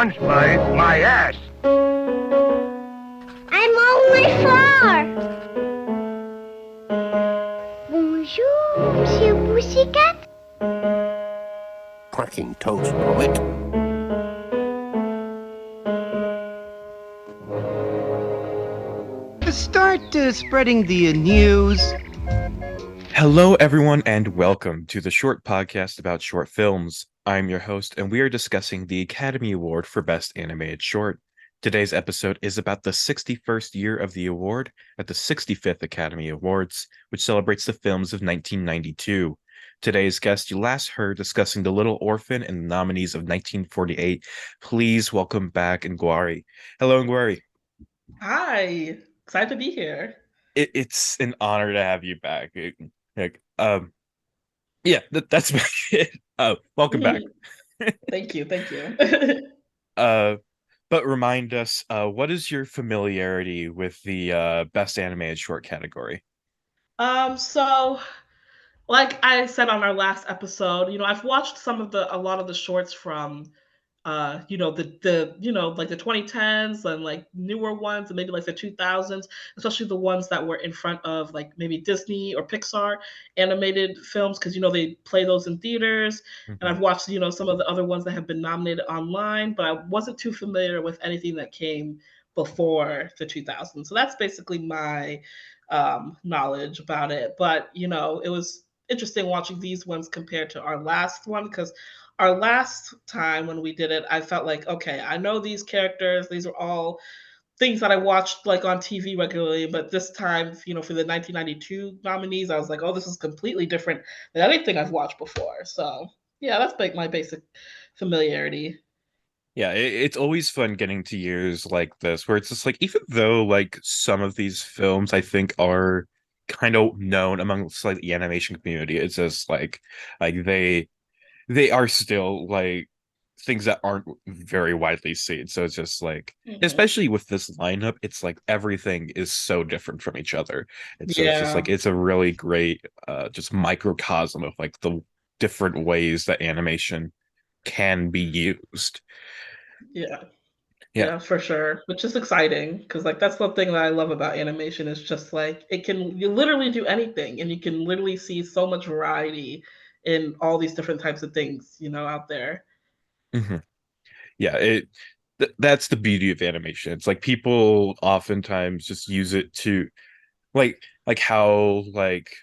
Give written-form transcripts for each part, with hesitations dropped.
once, my ass. I'm only 4. Bonjour, Monsieur Pussycat. Cracking toast, Robert. Start spreading the news. Hello, everyone, and welcome to the short podcast about short films. I'm your host, and we are discussing the Academy Award for Best Animated Short. Today's episode is about the 61st year of the award at the 65th Academy Awards, which celebrates the films of 1992. Today's guest you last heard discussing The Little Orphan and the nominees of 1948. Please welcome back Engwari. Hello, Engwari. Hi, excited to be here. It's an honor to have you back. That's it. Welcome back. Thank you. But remind us, what is your familiarity with the best animated short category? So like I said on our last episode, I've watched a lot of the shorts from like the 2010s and like newer ones and maybe like the 2000s, especially the ones that were in front of like maybe Disney or Pixar animated films, because they play those in theaters. And I've watched some of the other ones that have been nominated online, but I wasn't too familiar with anything that came before the 2000s. So that's basically my knowledge about it. But it was interesting watching these ones compared to our last one, because our last time when we did it, I felt like, okay, I know these characters. These are all things that I watched like on TV regularly. But this time, for the 1992 nominees, I was like, oh, this is completely different than anything I've watched before. So yeah, that's like my basic familiarity. Yeah, it's always fun getting to years like this, where it's just like, even though like some of these films I think are kind of known amongst like the animation community, it's just like they are still like things that aren't very widely seen. So it's just like, Mhm. especially with this lineup, it's like everything is so different from each other. And so it's just Yeah, like it's a really great just microcosm of like the different ways that animation can be used. yeah. Yeah. Yeah, for sure. Which is exciting, because like that's the thing that I love about animation is just like you literally do anything, and you can literally see so much variety in all these different types of things, out there. Mhm. Yeah, that's the beauty of animation. It's like people oftentimes just use it to like how like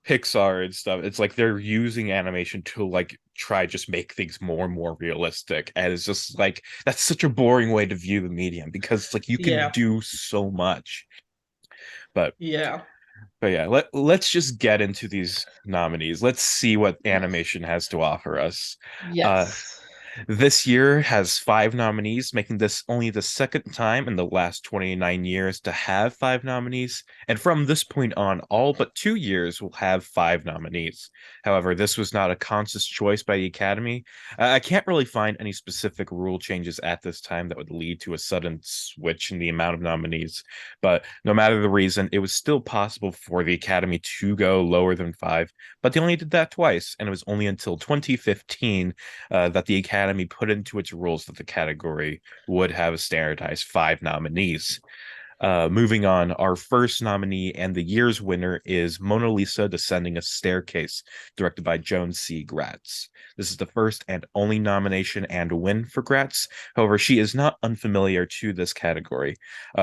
Pixar and stuff, it's like they're using animation to like try just make things more and more realistic. And it's just like that's such a boring way to view the medium, because like you can Yeah. do so much. But Yeah. but yeah, let's just get into these nominees. Let's see what animation has to offer us. Uh Yes. This year has 5 nominees, making this only the second time in the last 29 years to have 5 nominees. And from this point on, all but 2 years will have 5 nominees. However, this was not a conscious choice by the Academy. I can't really find any specific rule changes at this time that would lead to a sudden switch in the amount of nominees. But no matter the reason, it was still possible for the Academy to go lower than 5. But they only did that twice, and it was only until 2015 that the Academy put into its rules that the category would have a standardized 5 nominees. Moving on, our first nominee and the year's winner is Mona Lisa Descending a Staircase, directed by Joan C. Gratz. This is the first and only nomination and win for Gratz. However, she is not unfamiliar to this category.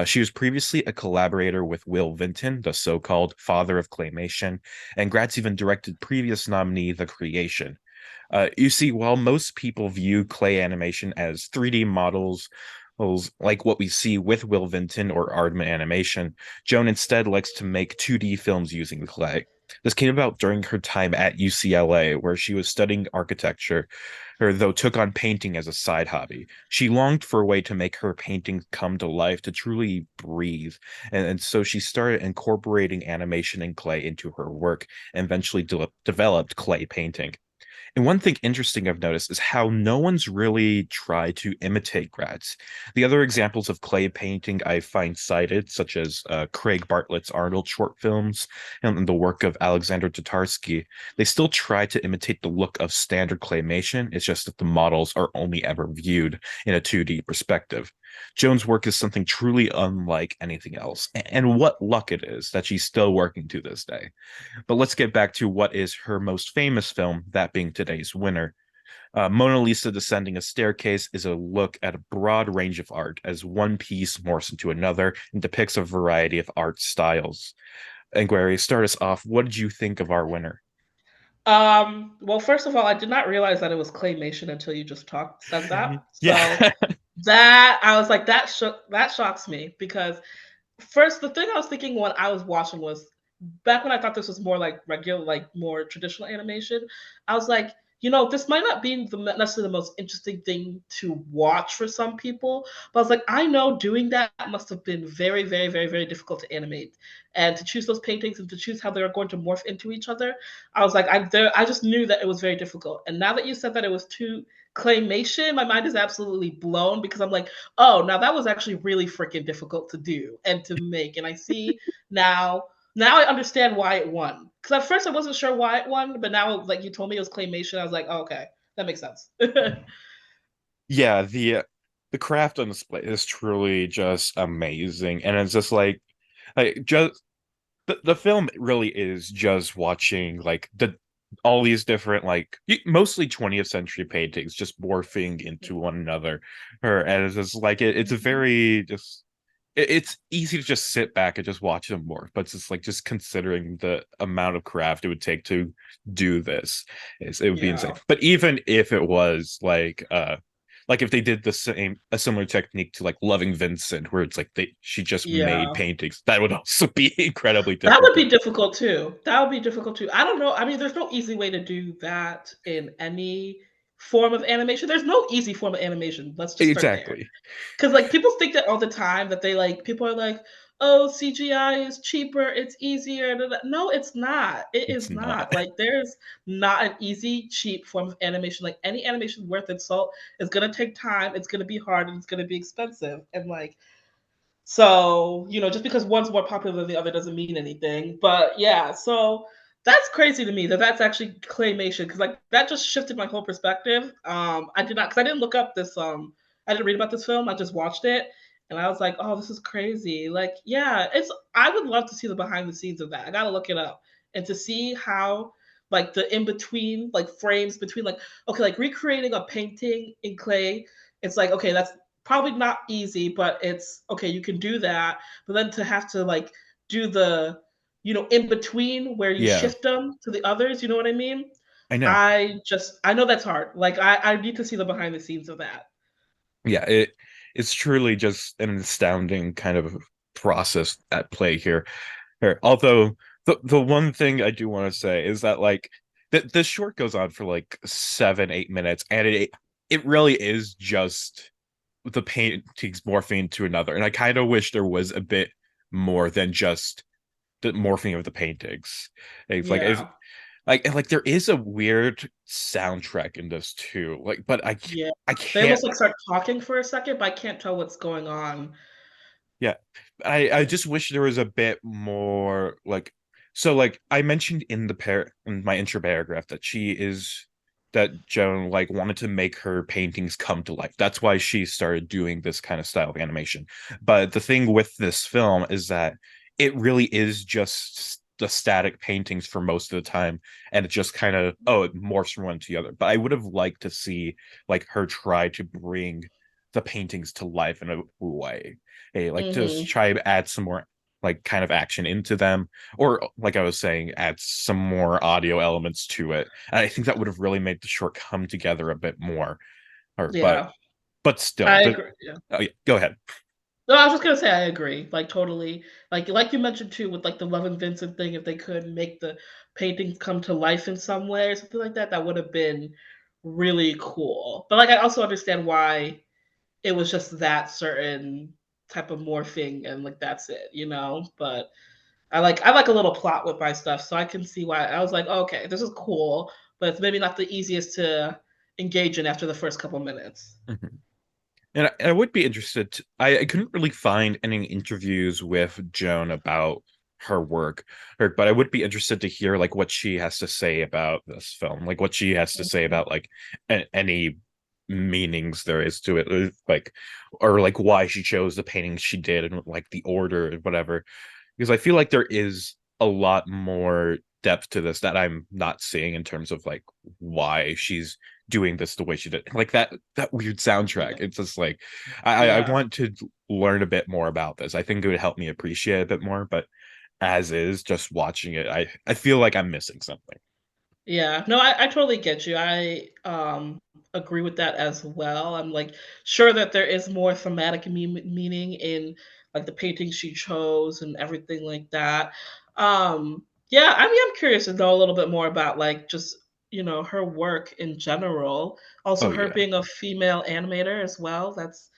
She was previously a collaborator with Will Vinton, the so-called father of claymation, and Gratz even directed previous nominee The Creation. You see, while most people view clay animation as 3D models, like what we see with Will Vinton or Aardman Animation, Joan instead likes to make 2D films using clay. This came about during her time at UCLA, where she was studying architecture, or though took on painting as a side hobby. She longed for a way to make her paintings come to life, to truly breathe. And so she started incorporating animation and clay into her work, and eventually developed clay painting. And one thing interesting I've noticed is how no one's really tried to imitate Gratz. The other examples of clay painting I find cited, such as Craig Bartlett's Arnold short films and the work of Alexander Tatarsky, they still try to imitate the look of standard claymation. It's just that the models are only ever viewed in a 2D perspective. Joan's work is something truly unlike anything else, and what luck it is that she's still working to this day. But let's get back to what is her most famous film, that being today's winner. Mona Lisa Descending a Staircase is a look at a broad range of art as one piece morphs into another and depicts a variety of art styles. Engwari, start us off. What did you think of our winner? Well, first of all, I did not realize that it was claymation until you just said that. So Yeah. that I was like, that shocks me because first the thing I was thinking when I was watching was back when I thought this was more like regular, like more traditional animation. I was like, this might not be necessarily the most interesting thing to watch for some people, but I was like, I know doing that must have been very, very, very, very difficult to animate and to choose those paintings and to choose how they were going to morph into each other. I was like, I just knew that it was very difficult. And now that you said that it was too claymation, my mind is absolutely blown because I'm like, oh, now that was actually really freaking difficult to do and to make. And I see now I understand why it won. Because at first I wasn't sure why it won, but now like you told me it was claymation, I was like, oh, okay, that makes sense. Yeah, the craft on display is truly just amazing. And it's just like just the film really is just watching like the all these different like mostly 20th century paintings just morphing into one another. And it's just like it's a very just it's easy to just sit back and just watch them morph, but it's just like just considering the amount of craft it would take to do this, it would be insane. Yeah. But even if it was like if they did the same a similar technique to like Loving Vincent, where it's like she just made Yeah. paintings, that would also be incredibly That would be difficult. difficult too. That would be difficult too. I don't know. I mean, there's no easy way to do that in any form of animation. There's no easy form of animation. Let's just start there. Exactly. Because like people think that all the time that they like people are like, oh, CGI is cheaper, it's easier. Da, da." No, it's not. It It's is not. not. Like there's not an easy, cheap form of animation. Like any animation worth its salt is gonna take time, it's gonna be hard, and it's gonna be expensive. And like so, just because one's more popular than the other doesn't mean anything. But yeah, so that's crazy to me that that's actually claymation because like that just shifted my whole perspective. I did not because I didn't look up this. I didn't read about this film. I just watched it, and I was like, oh, this is crazy. Like, yeah, it's. I would love to see the behind the scenes of that. I gotta look it up and to see how like the in between like frames between like okay like recreating a painting in clay. It's like okay, that's probably not easy, but it's okay, you can do that. But then to have to like do the, in between where you Yeah, shift them to the others, you know what I mean? I know. I know that's hard. Like I need to see the behind the scenes of that. Yeah, it's truly just an astounding kind of process at play here. Although the one thing I do want to say is that like this short goes on for like 7, 8 minutes, and it really is just the paintings morphing into another. And I kind of wish there was a bit more than just the morphing of the paintings. If Yeah. like there is a weird soundtrack in this too. Like, but Yeah. I They can't. almost like start talking for a second, but I can't tell what's going on. Yeah, I just wish there was a bit more like so like I mentioned in the pair in my intro paragraph that Joan like wanted to make her paintings come to life. That's why she started doing this kind of style of animation. But the thing with this film is that it really is just the static paintings for most of the time, and it just kind of it morphs from one to the other. But I would have liked to see like her try to bring the paintings to life in a way, like just Mhm. try to add some more like kind of action into them, or like I was saying, add some more audio elements to it. And I think that would have really made the short come together a bit more. Or Yeah. but still, I agree. Yeah. oh, yeah, go ahead. No, I was just gonna say I agree, like totally. Like you mentioned too, with like the Love and Vincent thing, if they could make the paintings come to life in some way or something like that, that would have been really cool. But like I also understand why it was just that certain type of morphing and like that's it. But I like a little plot with my stuff, so I can see why I was like, okay, this is cool, but it's maybe not the easiest to engage in after the first couple minutes. Mhm. And I would be interested. I couldn't really find any interviews with Joan about her work, but I would be interested to hear like what she has to say about this film, like what she has to say Mhm. about like any meanings there is to it, like or like why she chose the paintings she did and like the order and whatever. Because I feel like there is a lot more depth to this that I'm not seeing in terms of like why she's doing this the way she did. Like that weird soundtrack. Yeah. It's just like I Yeah. want to learn a bit more about this. I think it would help me appreciate it a bit more, but as is, just watching it, I feel like I'm missing something. Yeah, no, I totally get you. I agree with that as well. I'm like sure that there is more thematic meaning in like the painting she chose and everything like that. Yeah, I mean, I'm curious to know a little bit more about like just her work in general. Also, Oh her yeah. being a female animator as well. That's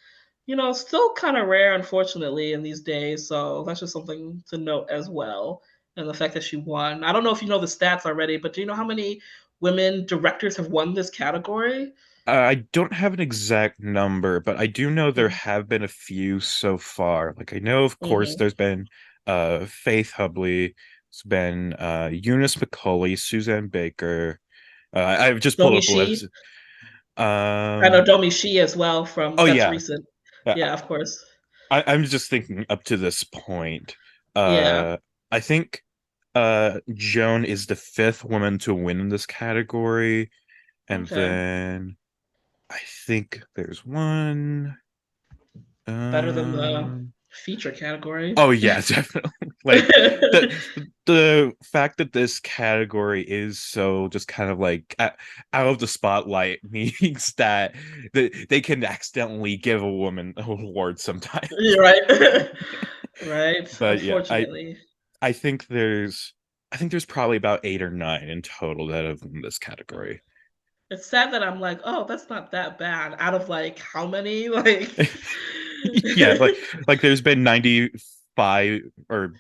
still kind of rare, unfortunately, in these days. So that's just something to note as well. And the fact that she won. I don't know if you know the stats already, but do you know how many women directors have won this category? I don't have an exact number, but I do know there Mhm. have been a few so far. Like I know, of course, Mhm. there's been Faith Hubley, it's been Eunice McCauley, Suzanne Baker. I've just pulled Domi up a list. Shi. I know Um, Domi Shi as well from oh that's yeah, recent. I, Yeah, of course. I'm just thinking up to this point. Yeah. I think Joan is the fifth woman to win this category, and Okay. then I think there's one. Better than the Um. feature category. Oh yeah, definitely. Like the fact that this category is so just kind of like out of the spotlight means that they can accidentally give a woman an award sometimes. You're right. Right. But yeah, Unfortunately. I think there's probably about eight or nine in total that have won this category. It's sad that I'm like, "Oh, that's not that bad." Out of, like, how many? Like Yeah, like there's been 95 or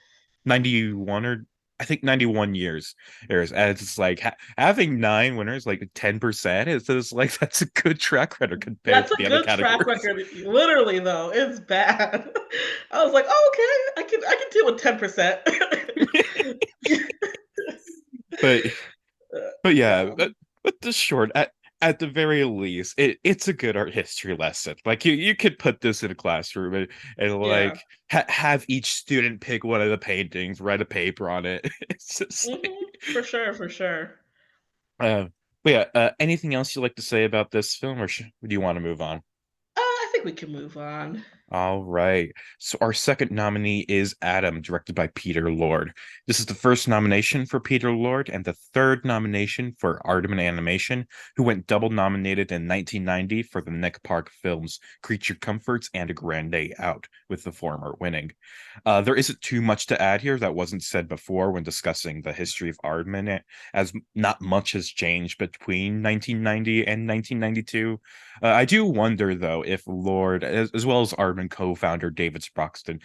91 or I think 91 years, and it's like having nine winners like 10%. It's just like that's a good track record compared That's to a the other good track categories. record. Literally, though, it's bad. I was like, "Oh, okay. I can deal with 10%." but but yeah, No. but the short at the very least, it's a good art history lesson. Like you could put this in a classroom and Yeah. like have each student pick one of the paintings, write a paper on it. It's just like Mhm. For sure, for sure. uh, but yeah, anything else you'd like to say about this film, or do you want to move on? I think we can move on. All right. So our second nominee is Adam, directed by Peter Lord. This is the first nomination for Peter Lord and the third nomination for Aardman Animation, who went double nominated in 1990 for the Nick Park films Creature Comforts and A Grand Day Out, with the former winning. There isn't too much to add here that wasn't said before when discussing the history of Aardman, as not much has changed between 1990 and 1992. I do wonder though if Lord, as well as Aardman co-founder David Sproxton,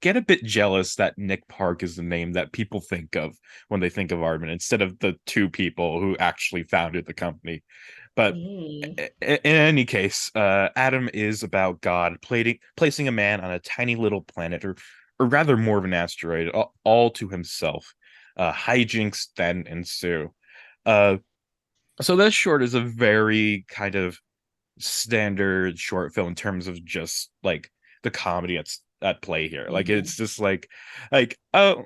get a bit jealous that Nick Park is the name that people think of when they think of Aardman instead of the two people who actually founded the company. But Mm. in any case, Adam is about God placing a man on a tiny little planet, or rather more of an asteroid, all to himself. Hijinks then ensue. Uh, so this short is a very kind of standard short film in terms of just like the comedy at play here. Like Mhm. it's just like oh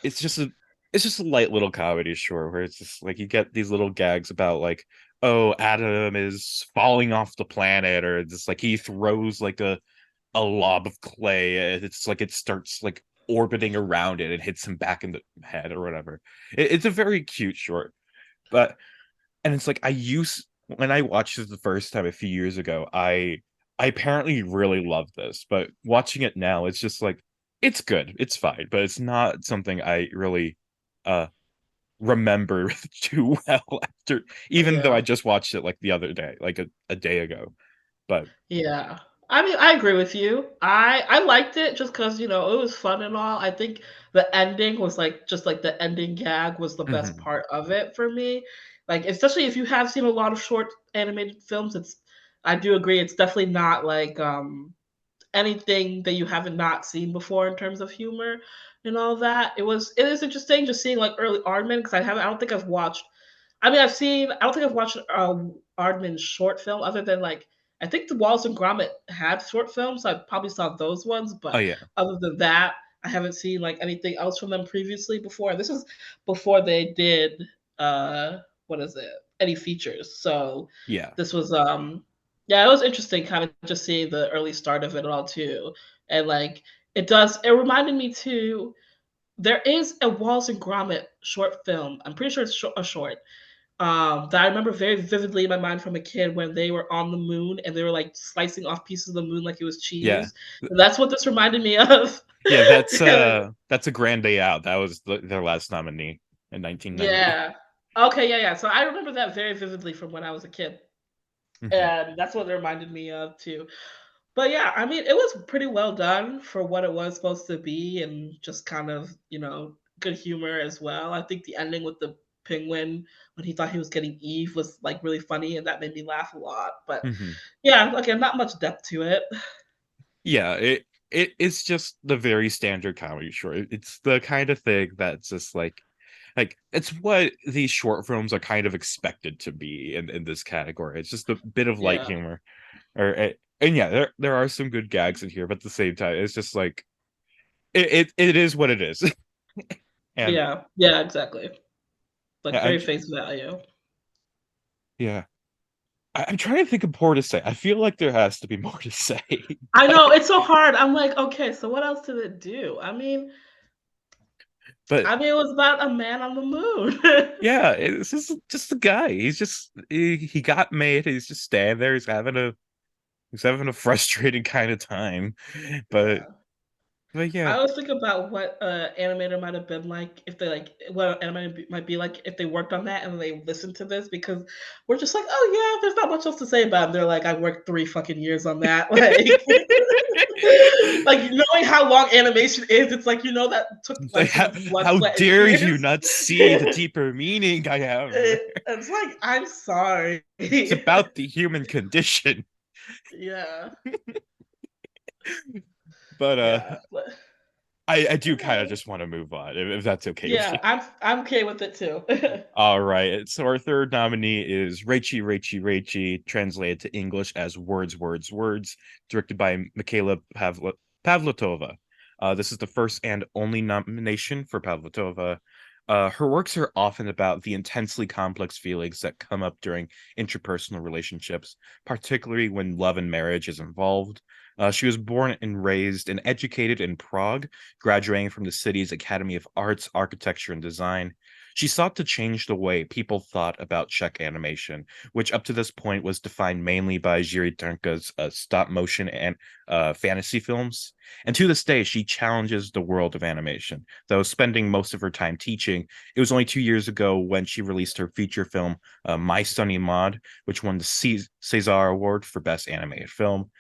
it's just a light little comedy short where it's just like you get these little gags about like oh Adam is falling off the planet or just like he throws like a lob of clay and it's like it starts like orbiting around it and hits him back in the head or whatever. It's a very cute short, but and it's like I used when I watched it the first time a few years ago, I apparently really loved this, but watching it now, it's just like it's good, it's fine, but it's not something I really uh remember too well after, even though I Yeah. just watched it like the other day, like a day ago. But Yeah. I mean, I agree with you. I liked it just because it was fun and all. I think the ending was like just like the ending gag was the best mhm. part of it for me. Like, especially if you have seen a lot of short animated films, I do agree, it's definitely not like anything that you haven't not seen before in terms of humor and all that. It is interesting just seeing like early Aardman because I don't think I've watched. I mean, I don't think I've watched Aardman's short film other than like I think the Wallace and Gromit had short films. So I probably saw those ones, Oh but yeah. other than that, I haven't seen like anything else from them previously before. This is before they did what is it? Any features. So Yeah. this was yeah, it was interesting kind of just seeing the early start of it all too. And like it reminded me too, there is a Wallace and Gromit short film. I'm pretty sure it's a short that I remember very vividly in my mind from a kid when they were on the moon and they were like slicing off pieces of the moon like it was Yeah. cheese. And that's what this reminded me of. Yeah, Yeah. that's a grand day out. That was their last nominee in 1990. Yeah. Okay, yeah, yeah. So I remember that very vividly from when I was a kid. Mhm. And that's what it reminded me of too. But yeah, I mean, it was pretty well done for what it was supposed to be and just kind of, good humor as well. I think the ending with the penguin when he thought he was getting Eve was like really funny and that made me laugh a lot. But Mhm. yeah, again, not much depth to it. Yeah, it's just the very standard comedy short. It's the kind of thing that's just like it's what these short films are kind of expected to be in this category. It's just a bit of light Yeah. humor. And yeah, there are some good gags in here, but at the same time, it's just like it is what it is. And Yeah. Yeah, exactly. Like yeah, very face value. yeah. I'm trying to think of more to say. I feel like there has to be more to say. I know, it's so hard. I'm like, okay, so what else did it do? But It was about a man on the moon. yeah, it's just the guy. He got made. He's just standing there. He's having a frustrating kind of time. But Yeah. but yeah, I always think about what animator might have been like if they like what an animator might be like if they worked on that and they listened to this because we're just like, oh yeah, there's not much else to say about it. They're like, I worked 3 fucking years on that. Like, like knowing how long animation is, it's like that took like how, some blood, how sweat, and dare you tears. not see the deeper meaning I have? It's like I'm sorry. It's about the human condition. Yeah, But yeah. I do kind of Okay. just want to move on if that's okay with you. Yeah, I'm okay with it too. All right. So our third nominee is Reci, translated to English as Words, Words, Words, directed by Mikhaila Pavlotova. This is the first and only nomination for Pavlotova. Her works are often about the intensely complex feelings that come up during interpersonal relationships, particularly when love and marriage is involved. She was born and raised and educated in Prague, graduating from the city's Academy of Arts, Architecture, and Design. She sought to change the way people thought about Czech animation, which up to this point was defined mainly by Jiří Trnka's stop motion and fantasy films. And to this day, she challenges the world of animation, though spending most of her time teaching. It was only 2 years ago when she released her feature film, My Sunny Maud, which won the César Award for Best Animated Film.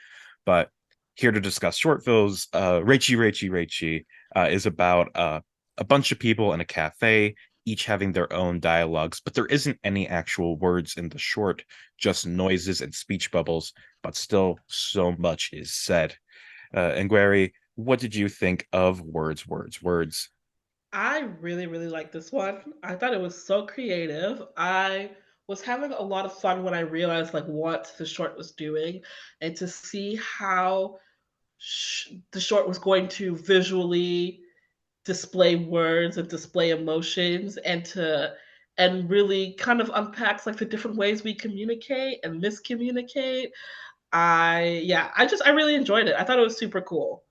But here to discuss short films, Reci is about a bunch of people in a cafe, each having their own dialogues, but there isn't any actual words in the short, just noises and speech bubbles, but still so much is said. Engwari, what did you think of Words, Words, Words? I really, really like this one. I thought it was so creative. I was having a lot of fun when I realized like what the short was doing, and to see how the short was going to visually display words and display emotions, and really kind of unpacks like the different ways we communicate and miscommunicate. I really enjoyed it. I thought it was super cool.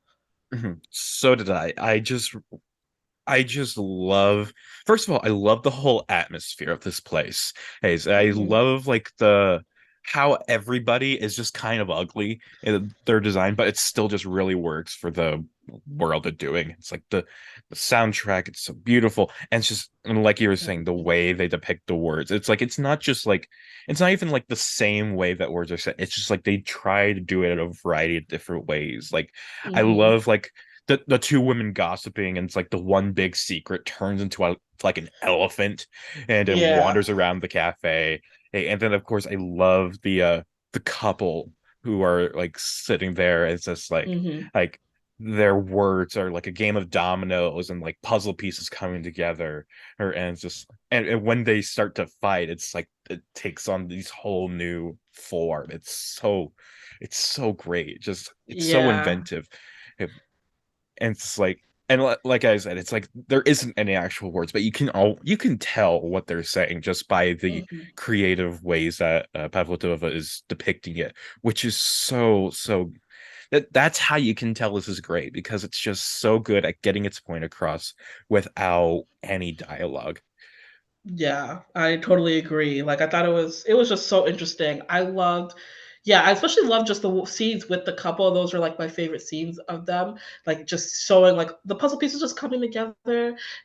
Mhm. So did I. I just love, first of all, I love the whole atmosphere of this place. Hey, so I Mhm. love like the how everybody is just kind of ugly in their design, but it still just really works for the world they're doing. It's like the soundtrack, it's so beautiful. And it's just and like you were saying, the way they depict the words. It's like it's not just like it's not even like the same way that words are said. It's just like they try to do it in a variety of different ways. Like I Mhm. love like the two women gossiping and it's like the one big secret turns into like an elephant, and it Yeah. wanders around the cafe. And then of course I love the couple who are like sitting there. It's just Hmm. like their words are like a game of dominoes and like puzzle pieces coming together. And it's just and when they start to fight, it's like it takes on these whole new form. It's so great. Just it's so Yeah. inventive. And it's like and like I said, it's like there isn't any actual words, but you can tell what they're saying just by the Hmm. creative ways that Pavlova is depicting it, which is so that's how you can tell this is great, because it's just so good at getting its point across without any dialogue. Yeah, I totally agree. Like I thought it was just so interesting. I loved yeah, I especially love just the scenes with the couple. Those are like my favorite scenes of them. Like just showing like the puzzle pieces just coming together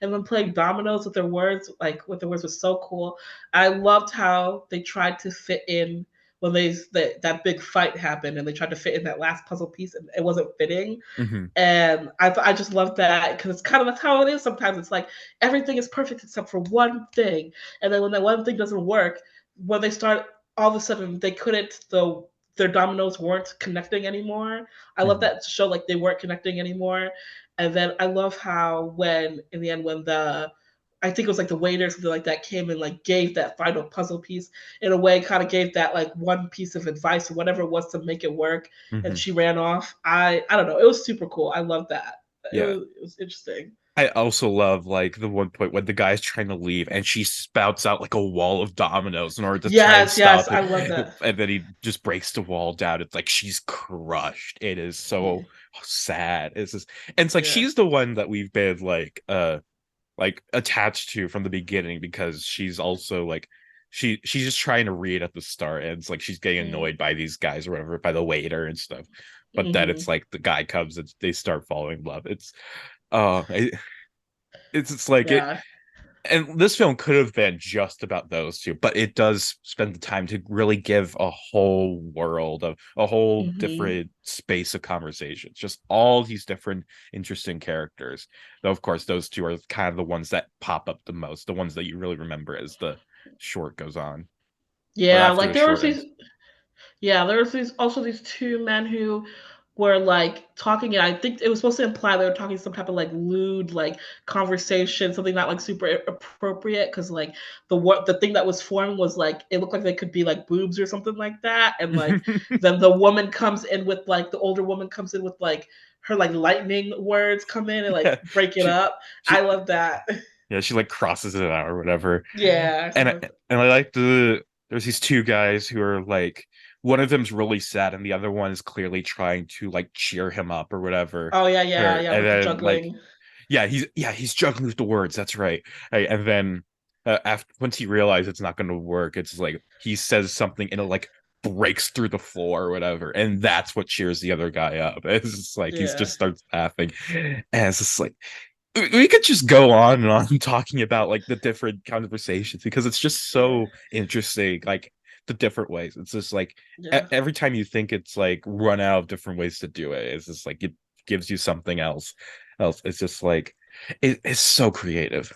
and then playing dominoes with their words, like with their words was so cool. I loved how they tried to fit in when that big fight happened and they tried to fit in that last puzzle piece and it wasn't fitting. Hmm. And I just love that because it's kind of that's how it is sometimes. It's like everything is perfect except for one thing, and then when that one thing doesn't work, when they start, all of a sudden they couldn't the their dominoes weren't connecting anymore. I love Hmm. that to show like they weren't connecting anymore, and then I love how when in the end when the I think it was like the waiter or something like that came and like gave that final puzzle piece in a way, kind of gave that like one piece of advice or whatever it was to make it work, and Hmm. she ran off. I don't know. It was super cool. I love that. Yeah. It was interesting. I also love like the one point when the guy's trying to leave and she spouts out like a wall of dominoes in order to try and Yes, yes, stop I it. love that. And then he just breaks the wall down. It's like she's crushed. It is Yeah, so sad. It's just, and it's like yeah. she's the one that we've been like attached to from the beginning, because she's also like she's just trying to read at the start, and it's like she's getting Mm, annoyed by these guys or whatever, by the waiter and stuff. But then it's mhm. like the guy comes and they start falling in love. Uh it, it's like it, Yeah. and this film could have been just about those two, but it does spend the time to really give a whole world of a whole Mhm. different space of conversations, just all these different interesting characters. Though of course those two are kind of the ones that pop up the most, the ones that you really remember as the short goes on, or Yeah, after like the there was short these ends. yeah, there was these also these two men who were like talking, and I think it was supposed to imply they were talking some type of like lewd like conversation, something not like super appropriate because like the thing that was formed was like it looked like they could be like boobs or something like that, and like then the woman comes in with like the older woman comes in with like her like lightning words come in and like Yeah, break it she up. I she love that. yeah, she like crosses it out or whatever. Yeah, and something I, like that. and I like there's these two guys who are like, one of them's really sad and the other one is clearly trying to like cheer him up or whatever. Oh yeah, yeah, Or yeah, and with the then like juggling. he's juggling with the words. That's right. And then after once he realizes it's not going to work, it's like he says something and it like breaks through the floor or whatever, and that's what cheers the other guy up. It's just like he's Yeah. just starts laughing, and it's just like we could just go on and on talking about like the different conversations, because it's just Yeah. so interesting, like the different ways. It's just like Yeah. every time you think it's like run out of different ways to do it, it's just like it gives you something else. It's just like it's so creative.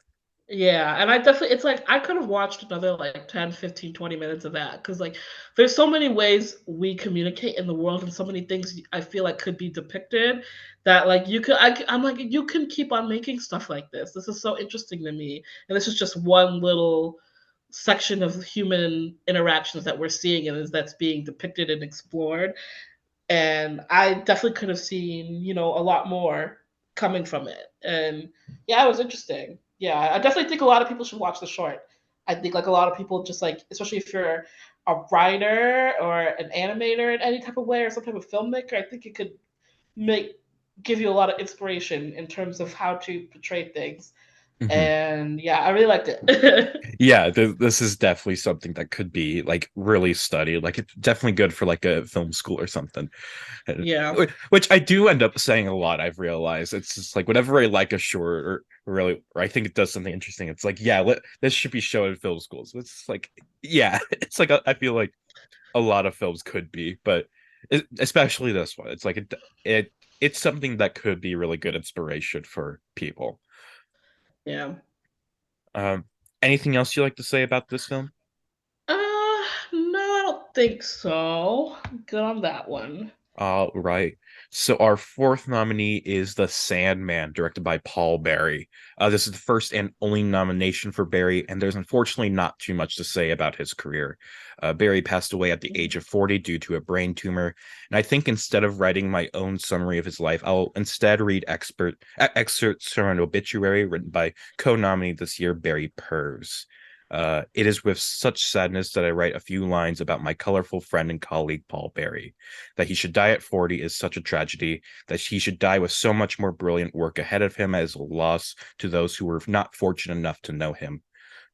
Yeah, and I definitely it's like I could have watched another like 10, 15, 20 minutes of that cuz like there's so many ways we communicate in the world and so many things I feel like could be depicted that like you could I'm like you can keep on making stuff like this. This is so interesting to me. And this is just one little section of human interactions that we're seeing and is that's being depicted and explored. And I definitely could have seen, a lot more coming from it. And yeah, it was interesting. Yeah, I definitely think a lot of people should watch the short. I think like a lot of people just like, especially if you're a writer or an animator in any type of way or some type of filmmaker, I think it could make give you a lot of inspiration in terms of how to portray things. Mhm. And yeah, I really liked it. Yeah, this is definitely something that could be like really studied. Like it's definitely good for like a film school or something. And- Yeah. Which I do end up saying a lot. I've realized it's just like whenever I like a short or really, or I think it does something interesting, it's like yeah, this should be shown in film schools. It's like yeah, it's like I feel like a lot of films could be, but especially this one, it's like it's something that could be really good inspiration for people. Yeah. Um, Anything else you like to say about this film? No, I don't think so. Good on that one. All right. So our fourth nominee is The Sandman, directed by Paul Barry. This is the first and only nomination for Barry, and there's unfortunately not too much to say about his career. Barry passed away at the age of 40 due to a brain tumor, and I think instead of writing my own summary of his life, I'll instead read excerpts from an obituary written by co-nominee this year, Barry Purves. It is with such sadness that I write a few lines about my colorful friend and colleague, Paul Barry. That he should die at 40 is such a tragedy. That he should die with so much more brilliant work ahead of him is a loss to those who were not fortunate enough to know him.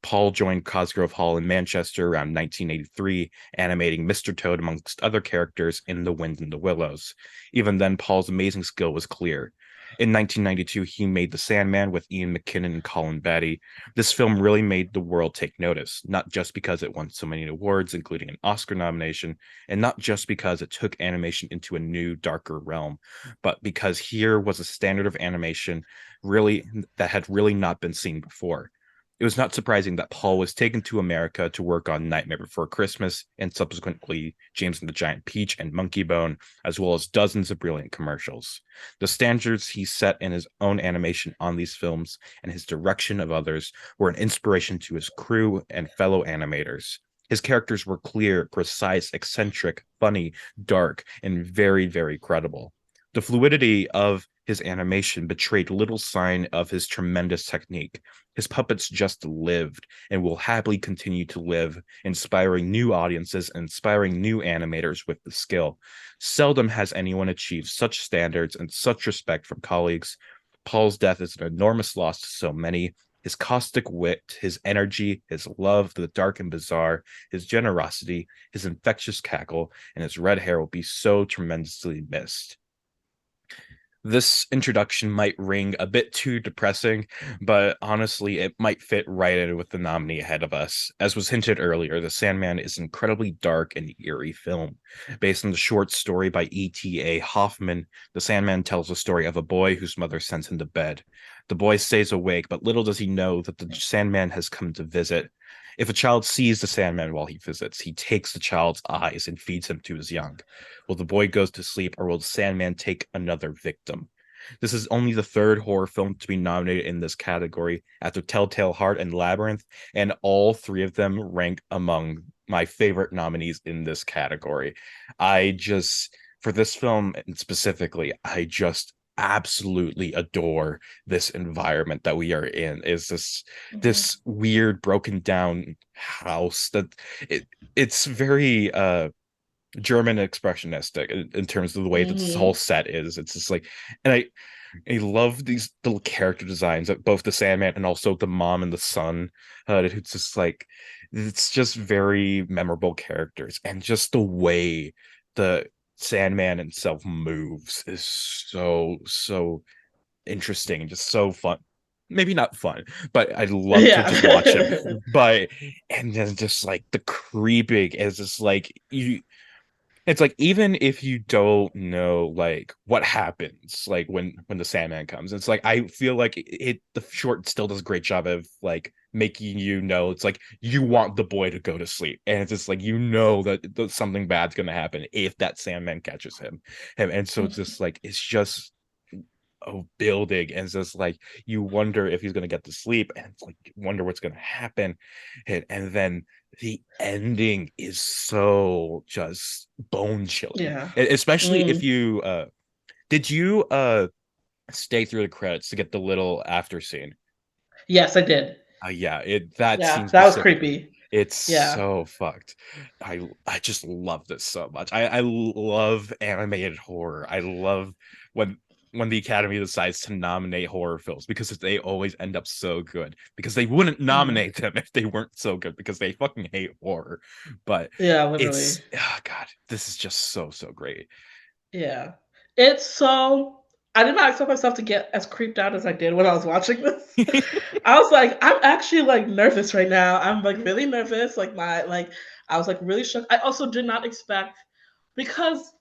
Paul joined Cosgrove Hall in Manchester around 1983, animating Mr. Toad amongst other characters in The Wind and the Willows. Even then, Paul's amazing skill was clear. In 1992, he made The Sandman with Ian McKinnon and Colin Batty. This film really made the world take notice, not just because it won so many awards, including an Oscar nomination, and not just because it took animation into a new, darker realm, but because here was a standard of animation really that had really not been seen before. It was not surprising that Paul was taken to America to work on Nightmare Before Christmas and subsequently James and the Giant Peach and Monkey Bone, as well as dozens of brilliant commercials. The standards he set in his own animation on these films and his direction of others were an inspiration to his crew and fellow animators. His characters were clear, precise, eccentric, funny, dark, and very, very credible. The fluidity of his animation betrayed little sign of his tremendous technique. His puppets just lived and will happily continue to live, inspiring new audiences and inspiring new animators with the skill. Seldom has anyone achieved such standards and such respect from colleagues. Paul's death is an enormous loss to so many. His caustic wit, his energy, his love, the dark and bizarre, his generosity, his infectious cackle, and his red hair will be so tremendously missed. This introduction might ring a bit too depressing, but honestly, it might fit right in with the nominee ahead of us. As was hinted earlier, The Sandman is an incredibly dark and eerie film. Based on the short story by E.T.A. Hoffman, The Sandman tells the story of a boy whose mother sends him to bed. The boy stays awake, but little does he know that the Sandman has come to visit. If a child sees the Sandman while he visits, he takes the child's eyes and feeds him to his young. Will the boy goes to sleep, or will the Sandman take another victim? This is only the third horror film to be nominated in this category after Telltale Heart and Labyrinth, and all three of them rank among my favorite nominees in this category. For this film specifically, I just absolutely adore this environment that we are in. Is this weird broken down house that it's very German expressionistic in terms of the way that this whole Mm-hmm. set is. It's just like, and I love these little character designs of both the Sandman and also the mom and the son. It's just like, it's just very memorable characters, and just the way the Sandman itself moves is so interesting and just so fun. Maybe not fun, but I love to just watch him. Yeah. But and then just like the creeping is just like you, it's like even if you don't know like what happens like when the Sandman comes, it's like I feel like the short still does a great job of like making you know it's like you want the boy to go to sleep, and it's just like you know that something bad's gonna happen if that Sandman catches him, and so it's just like it's just building, and it's just like you wonder if he's gonna get to sleep, and it's like you wonder what's gonna happen, and then the ending is so just bone chilling, Yeah. especially if Mm. you did you stay through the credits to get the little after scene? Yes, I did. Yeah, that Yeah, scene that was specifically, creepy. it's Yeah. so fucked. I just love this so much. I love animated horror. I love when the Academy decides to nominate horror films because they always end up so good. Because they wouldn't Mhm. nominate them if they weren't so good because they fucking hate horror. But Yeah, literally. it's oh god, this is just so great. Yeah. It's so I did not expect myself to get as creeped out as I did when I was watching this. I was like, I'm actually like nervous right now. I'm like really nervous. Like I was like really shook. I also did not expect because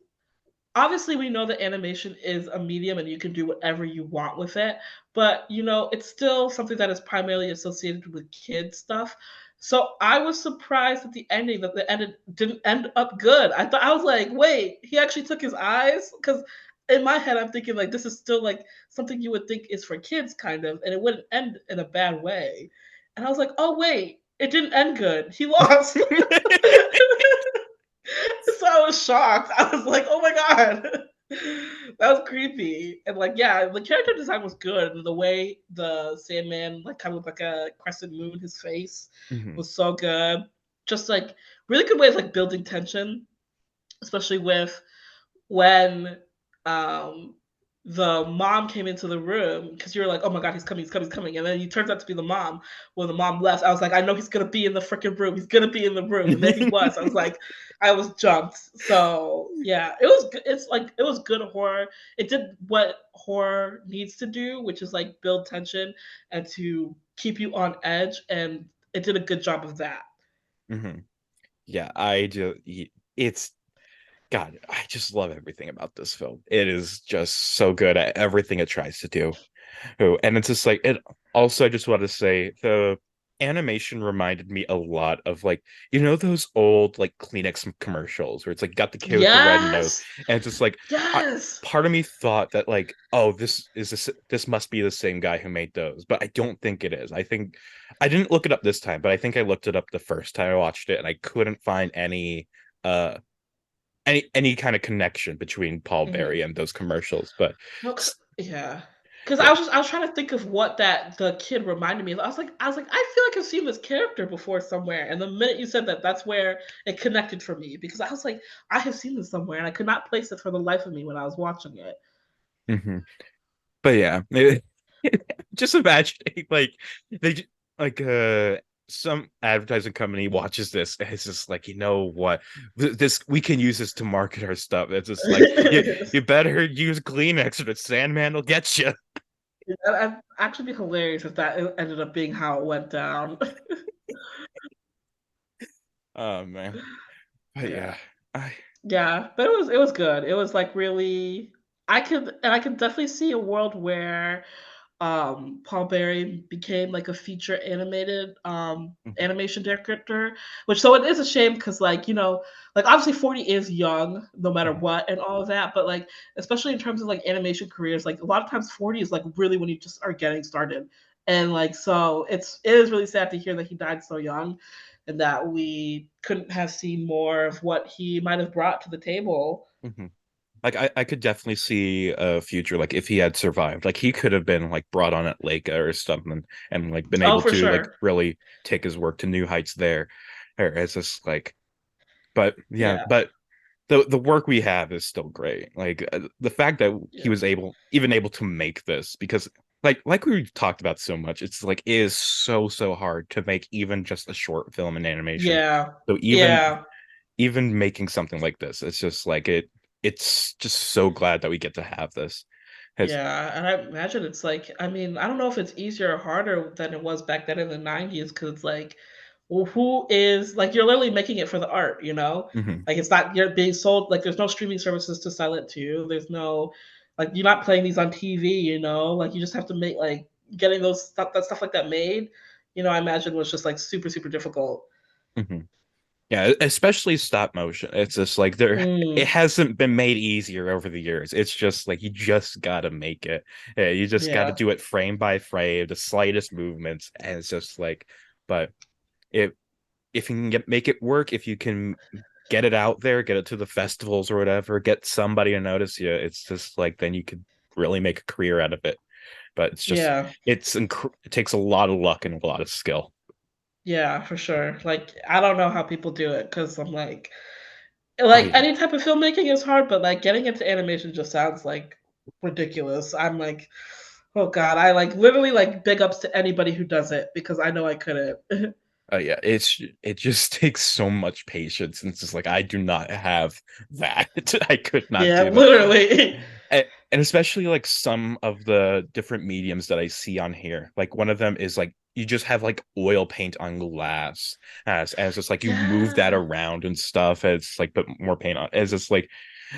obviously we know that animation is a medium and you can do whatever you want with it, but it's still something that is primarily associated with kids stuff. So I was surprised at the ending that the end didn't end up good. I was like, wait, he actually took his eyes? Because in my head I'm thinking like this is still like something you would think is for kids kind of, and it wouldn't end in a bad way. And I was like, oh wait, it didn't end good. He lost. So I was shocked. I was like, "Oh my god." That was creepy. And like, yeah, the character design was good. And the way the Sandman like kind of looked like a crescent moon, his face Mhm. was so good. Just like really good way of like building tension, especially with when um the mom came into the room because you're like, oh my god, he's coming, he's coming, he's coming. And then he turns out to be the mom. When the mom left, I was like, I know he's gonna be in the freaking room. He's gonna be in the room. And there he was. I was like, I was jumped. So yeah, it was it's like it was good horror. It did what horror needs to do, which is like build tension and to keep you on edge. And it did a good job of that. Mhm. Yeah, I just it's God, I just love everything about this film. It is just so good at everything it tries to do. Oh, and it's just like it also I just want to say the animation reminded me a lot of like those old like Kleenex commercials where it's like got the kid with the red nose Yes. and it's just like I, Yes. part of me thought that like oh this must be the same guy who made those, but I don't think it is. I think I didn't look it up this time, but I think I looked it up the first time I watched it and I couldn't find uh any kind of connection between Paul Berry Mhm. and those commercials, but No, yeah. Because yeah. I was trying to think of what that the kid reminded me of. I was like, I feel like I've seen this character before somewhere. And the minute you said that, that's where it connected for me because I was like, I have seen this somewhere, and I could not place it for the life of me when I was watching it. Mhm. But yeah, just imagining like they like some advertising company watches this and it's just like what this we can use this to market our stuff. It's just like you better use Kleenex or the Sandman will get you. That'd actually be hilarious if that ended up being how it went down. Oh man, but Yeah. yeah, I Yeah, but it was good. It was like really I could definitely see a world where Paul Berry became like a feature animated animation director, which so it is a shame because like obviously 40 is young no matter what and all of that, but like especially in terms of like animation careers, like a lot of times 40 is like really when you just are getting started. And like so it is really sad to hear that he died so young and that we couldn't have seen more of what he might have brought to the table. Mhm. Like I could definitely see a future like if he had survived, like he could have been like brought on at Leica or something and like been Oh, able for to like sure. really take his work to new heights there. Or it's just like, but yeah, Yeah. but the work we have is still great. Like the fact that he Yeah. was able to make this because like we've talked about so much, it's like it is so hard to make even just a short film in animation. Yeah. So Yeah. even making something like this, it's just like it's just so glad that we get to have this. Has Yeah, and I imagine it's like, I mean, I don't know if it's easier or harder than it was back then in the 90s because it's like, well, who is like you're literally making it for the art, you know? Mhm. Like it's not you're being sold like there's no streaming services to sell it to. There's no like you're not playing these on TV, you know? Like you just have to make like getting those stuff like that made, I imagine was just like super difficult. Mhm. Yeah, especially stop motion. It's just like it Mm, hasn't been made easier over the years. It's just like you just gotta make it. Yeah, you just gotta yeah. do it frame by frame, the slightest movements, and it's just like, but if you can make it work, if you can get it out there, get it to the festivals or whatever, get somebody to notice you, it's just like then you could really make a career out of it. But Yeah. it takes a lot of luck and a lot of skill. Yeah, for sure. Like I don't know how people do it because I'm like Oh Like, yeah. any type of filmmaking is hard, but, like, getting into animation just sounds, like, ridiculous. I'm like, "Oh god," I, like, literally, like, big ups to anybody who does it because I know I couldn't. Oh yeah, it just takes so much patience, and it's just like I do not have that. I could not Yeah, do that, literally. and especially like some of the different mediums that I see on here. Like one of them is like you just have like oil paint on glass, as it's just like you move that Yeah. around and stuff. And it's like put more paint on. It's just like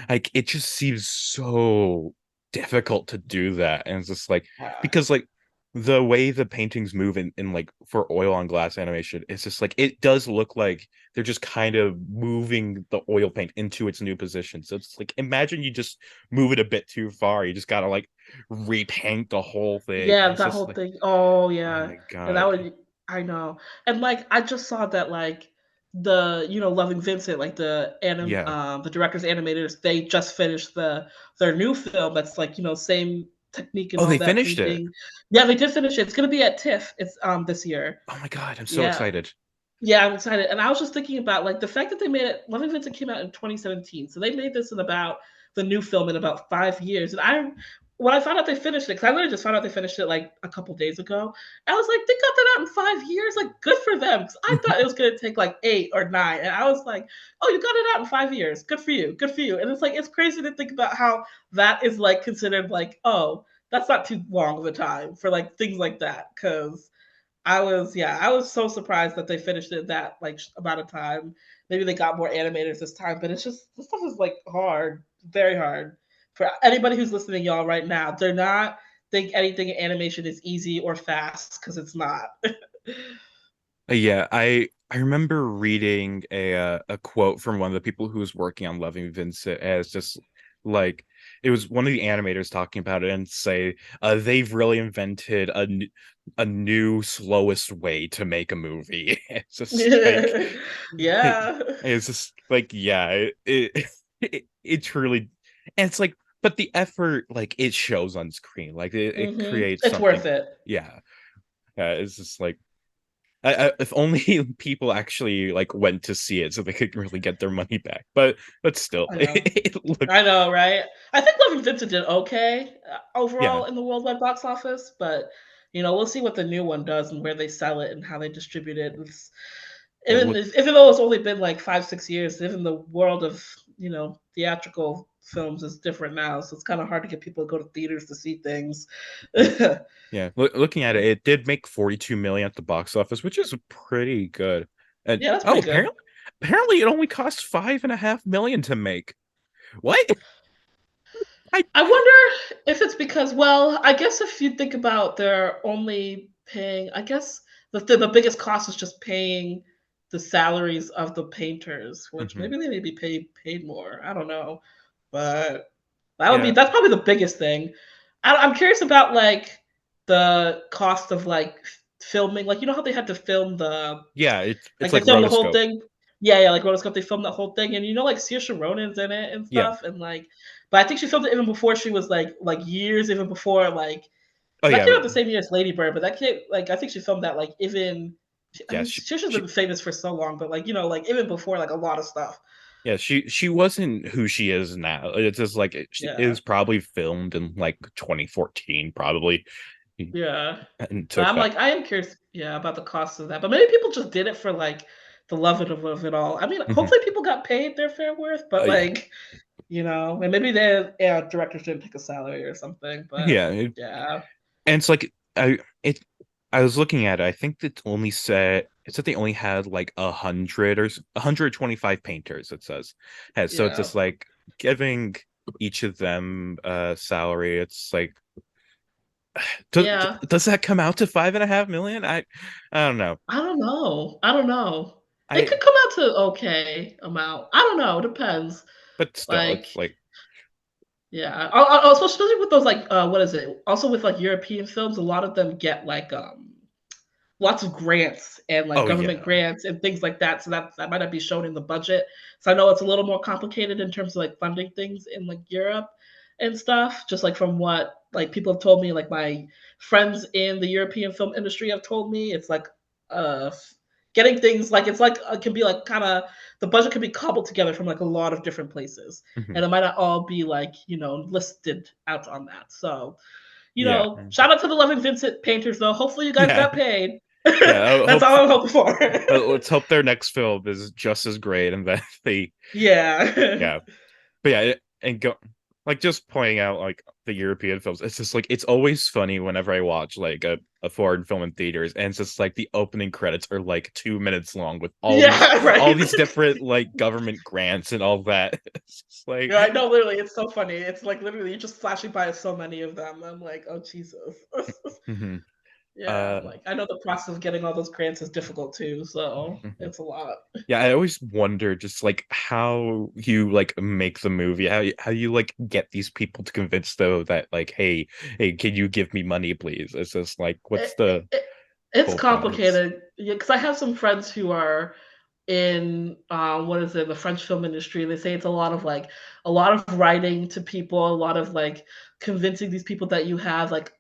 Like it just seems so difficult to do that. And it's just like Yeah. because like the way the paintings move in like for oil on glass animation, it's just like it does look like they're just kind of moving the oil paint into its new position. So it's like imagine you just move it a bit too far. You just gotta like repaint the whole thing. Yeah, It's that just whole like, thing. Oh, oh yeah. my And that God. would I know. And, like, I just saw that, like, Loving Vincent, like, Yeah. the directors, animators, they just finished their new film that's, like, same technique and Oh, all they that finished it. painting. Yeah, they did finish it. It's gonna be at TIFF, this year. Oh my God, I'm so Yeah. excited. Yeah, I'm excited, and I was just thinking about, like, the fact that they made it Loving Vincent came out in 2017, so they made this in about the new film in about 5 years, and when I found out they finished it, because I literally just found out they finished it, like, a couple days ago, I was like, "They got that out in 5 years? Like, good for them. Because I thought it was gonna take, like, 8 or 9, and I was like, "Oh, you got it out in 5 years. Good for you," and it's like, it's crazy to think about how that is, like, considered, like, "Oh, that's not too long of a time for, like, things like that. Because I was so surprised that they finished it that like amount of time. Maybe they got more animators this time, but it's just this stuff is like hard, very hard for anybody who's listening, y'all, right now. Do not think anything in animation is easy or fast because it's not. Yeah, I remember reading a quote from one of the people who was working on Loving Vincent as just like it was one of the animators talking about it and say they've really invented a new slowest way to make a movie. It's just like Yeah. it's just like yeah, it truly and it's like but the effort like it shows on screen like it creates It's something worth it. yeah. It's just like if only people actually like went to see it so they could really get their money back. But still, I know. it looked I know, right? I think Loving Vincent did okay yeah. overall in the worldwide box office, but we'll see what the new one does and where they sell it and how they distribute it. Yeah, look Even though it's only been like 5 6 years, even the world of theatrical films is different now, so it's kind of hard to get people to go to theaters to see things. yeah, Yeah, looking at it, it did make 42 million at the box office, which is pretty good. And that's oh, pretty good. apparently it only cost 5.5 million to make. What? I I wonder if it's because, well, I guess if you think about they're only paying, I guess the biggest cost is just paying the salaries of the painters, which mhm. maybe they need to be paid more. I don't know, but Yeah, that's probably the biggest thing. I'm curious about like the cost of like filming, like how they had to film yeah, it's like, they like filmed the whole rotoscope. thing. Yeah, yeah, like Rotoscope, they filmed that whole thing, and like Saoirse Ronan's in it and Yeah. stuff, and like, but I think she filmed it even before she was like years even before like, Oh because that yeah, came out the same year as Lady Bird, but that came like I think she filmed that like even. I yeah, mean, Saoirse's she been famous for so long, but like like even before like a lot of stuff. yeah, she wasn't who she is now. It's just like it Yeah, was probably filmed in like 2014 probably yeah. and But took I'm that. like, I am curious, yeah, about the cost of that. But maybe people just did it for like the love of it all. I mean, Mhm. hopefully people got paid their fair worth, but Yeah. like, and maybe the directors didn't pick a salary or something. But Yeah, yeah, and it's like it I was looking at it. I think that only said it said they only had like 100 or 125 painters. It says, and so it's yeah, just like giving each of them a salary. It's like yeah. does that come out to 5.5 million? I don't know. I don't know. I don't know. It I could come out to okay amount. I don't know. It depends. but still, Like, it's like yeah. Especially with those like what is it? Also with like European films, a lot of them get like lots of grants and like oh government yeah, grants and things like that. So that might not be shown in the budget. So I know it's a little more complicated in terms of like funding things in like Europe and stuff. Just like from what like people have told me, like my friends in the European film industry have told me, it's like uh getting things like it's like it can be like kind of the budget can be cobbled together from like a lot of different places mhm, and it might not all be like listed out on that. So yeah, shout out to the Loving Vincent painters, though. Hopefully, you guys yeah, got paid. yeah. I That's hope all I'm hoping for. let's hope their next film is just as great and that they Yeah. yeah. But yeah, and go like just pointing out like the European films. It's just like it's always funny whenever I watch like a foreign film in theaters, and it's just like the opening credits are like 2 minutes long with Yeah, all right. these different like government grants and all that. It's just like Yeah, I know. Literally, it's so funny. It's like literally you're just flashing by so many of them. I'm like, oh Jesus. mhm. Yeah, I'm uh like, I know the process of getting all those grants is difficult too, so mhm. it's a lot. Yeah, I always wonder just like how you like make the movie, how you like get these people to convince though that like, hey, can you give me money, please? It's just like, what's It, the it, it's whole premise? complicated. Yeah, because I have some friends who are in what is it, the French film industry. They say it's a lot of writing to people, a lot of like convincing these people that you have like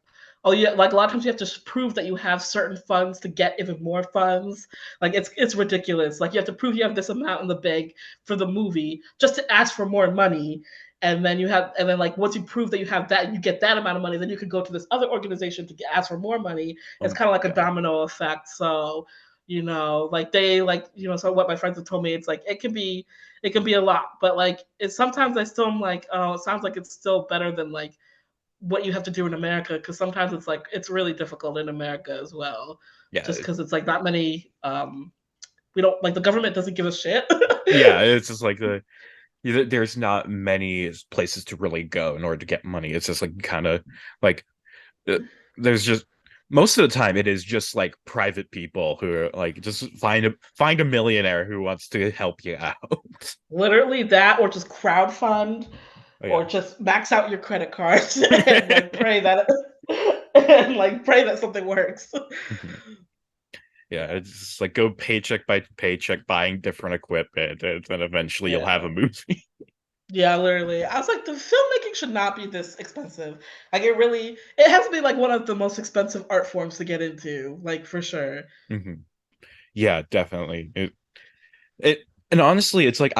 oh yeah, like a lot of times you have to prove that you have certain funds to get even more funds. Like it's ridiculous. Like you have to prove you have this amount in the bank for the movie just to ask for more money. And then like once you prove that you have that, you get that amount of money, then you could go to this other organization to ask for more money. Oh It's my kind of like a God. domino effect. So like they like so what my friends have told me, it's like it can be a lot, but like it's sometimes I still am like, oh, it sounds like it's still better than like what you have to do in America, because sometimes it's like it's really difficult in America as well, just Yeah, because it's like not many we don't like the government doesn't give a shit. yeah, it's just like there's not many places to really go in order to get money. It's just like kind of like uh, there's just most of the time it is just like private people who are like just find a millionaire who wants to help you out. Literally that, or just crowdfund, Oh, or yeah. just max out your credit cards and like pray that and like pray that something works. Yeah, it's just like go paycheck by paycheck buying different equipment, and then eventually you'll have a Yeah. movie. Yeah, literally. I was like, the filmmaking should not be this expensive. Like it has to be like one of the most expensive art forms to get into, like for sure. Mhm. Yeah, definitely. It and honestly, it's like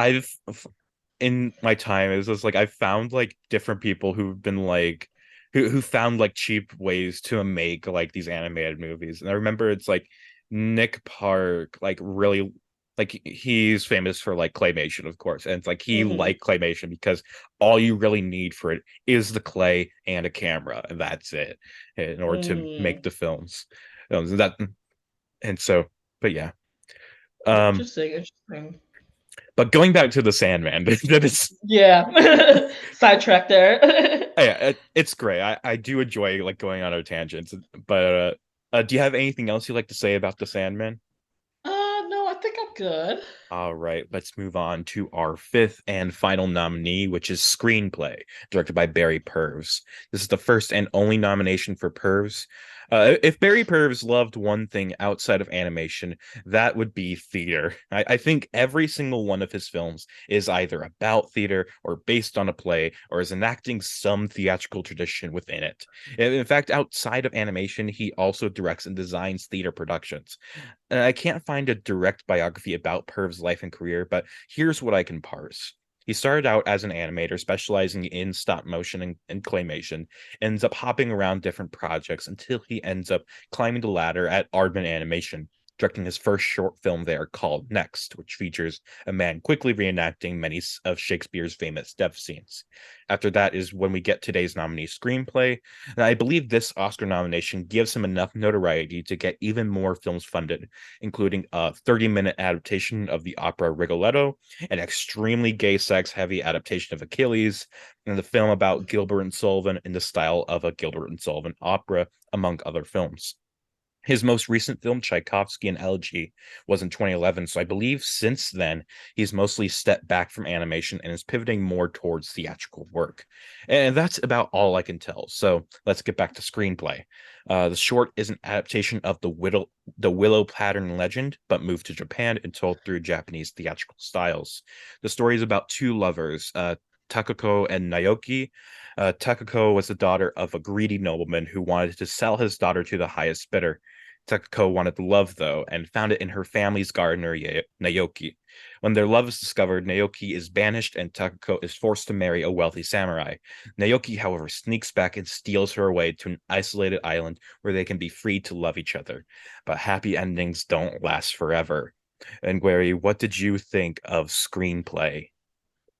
in my time, it's just like I've found like different people who've been like who found like cheap ways to make like these animated movies. And I remember it's like Nick Park, like really like he's famous for like claymation, of course. And it's like he Hmm. liked claymation because all you really need for it is the clay and a camera, and that's it in order to make Mm. the films. That and so, but yeah. Um, Interesting, interesting. but going back to the Sandman, that is Yeah. Sidetrack there. yeah, it's great. I do enjoy like going on our tangents, but do you have anything else you'd like to say about the Sandman? No, I think I'm good. All right, let's move on to our fifth and final nominee, which is screenplay, directed by Barry Purves. This is the first and only nomination for Purves. If Barry Purves loved one thing outside of animation, that would be theater. I think every single one of his films is either about theater or based on a play or is enacting some theatrical tradition within it. In fact, outside of animation, he also directs and designs theater productions. I can't find a direct biography about Perv's life and career, but here's what I can parse. He started out as an animator specializing in stop motion and claymation, ends up hopping around different projects until he ends up climbing the ladder at Aardman Animation, directing his first short film there called Next, which features a man quickly reenacting many of Shakespeare's famous death scenes. After that is when we get today's nominee screenplay, and I believe this Oscar nomination gives him enough notoriety to get even more films funded, including a 30-minute adaptation of the opera Rigoletto, an extremely gay sex heavy adaptation of Achilles, and the film about Gilbert and Sullivan in the style of a Gilbert and Sullivan opera, among other films. His most recent film, Tchaikovsky and Elegy, was in 2011, so I believe since then he's mostly stepped back from animation and is pivoting more towards theatrical work. And that's about all I can tell. So let's get back to screenplay. The short is an adaptation of the Willow Pattern legend, but moved to Japan and told through Japanese theatrical styles. The story is about two lovers, Takako and Naoki. Takako was the daughter of a greedy nobleman who wanted to sell his daughter to the highest bidder. Takako wanted love, though, and found it in her family's gardener, Naoki. When their love is discovered, Naoki is banished and Takako is forced to marry a wealthy samurai. Naoki, however, sneaks back and steals her away to an isolated island where they can be free to love each other. But happy endings don't last forever. And Gwary, what did you think of screenplay?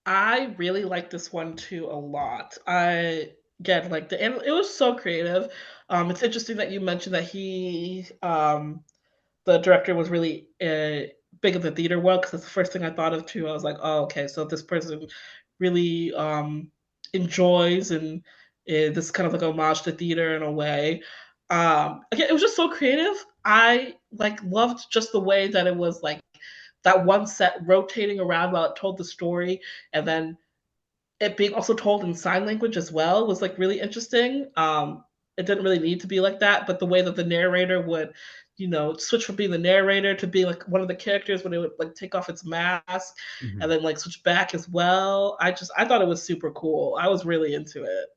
I really like this one too a lot. I again, like it was so creative. It's interesting that you mentioned that the director was really big in the theater world because that's the first thing I thought of too. I was like, oh, okay, so this person really enjoys and this kind of like homage to theater in a way. Again, it was just so creative. I like loved just the way that it was like that one set rotating around while it told the story, and then it being also told in sign language as well was like really interesting. It didn't really need to be like that, but the way that the narrator would, switch from being the narrator to being like one of the characters when it would like take off its mask and Mhm. then like switch back as well. I thought it was super cool. I was really into it.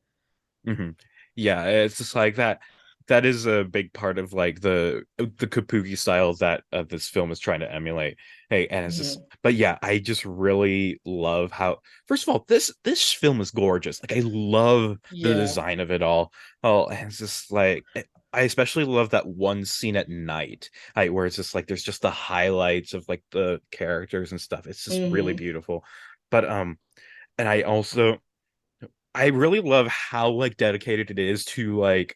Hmm. Yeah, it's just like that. That is a big part of like the kabuki style that this film is trying to emulate. Hey, and it's just, Mhm. but yeah, I just really love how. First of all, this film is gorgeous. Like I love the Yeah. design of it all. Oh, and it's just like I especially love that one scene at night, where it's just like there's just the highlights of like the characters and stuff. It's just really Hmm. beautiful. But and I really love how like dedicated it is to like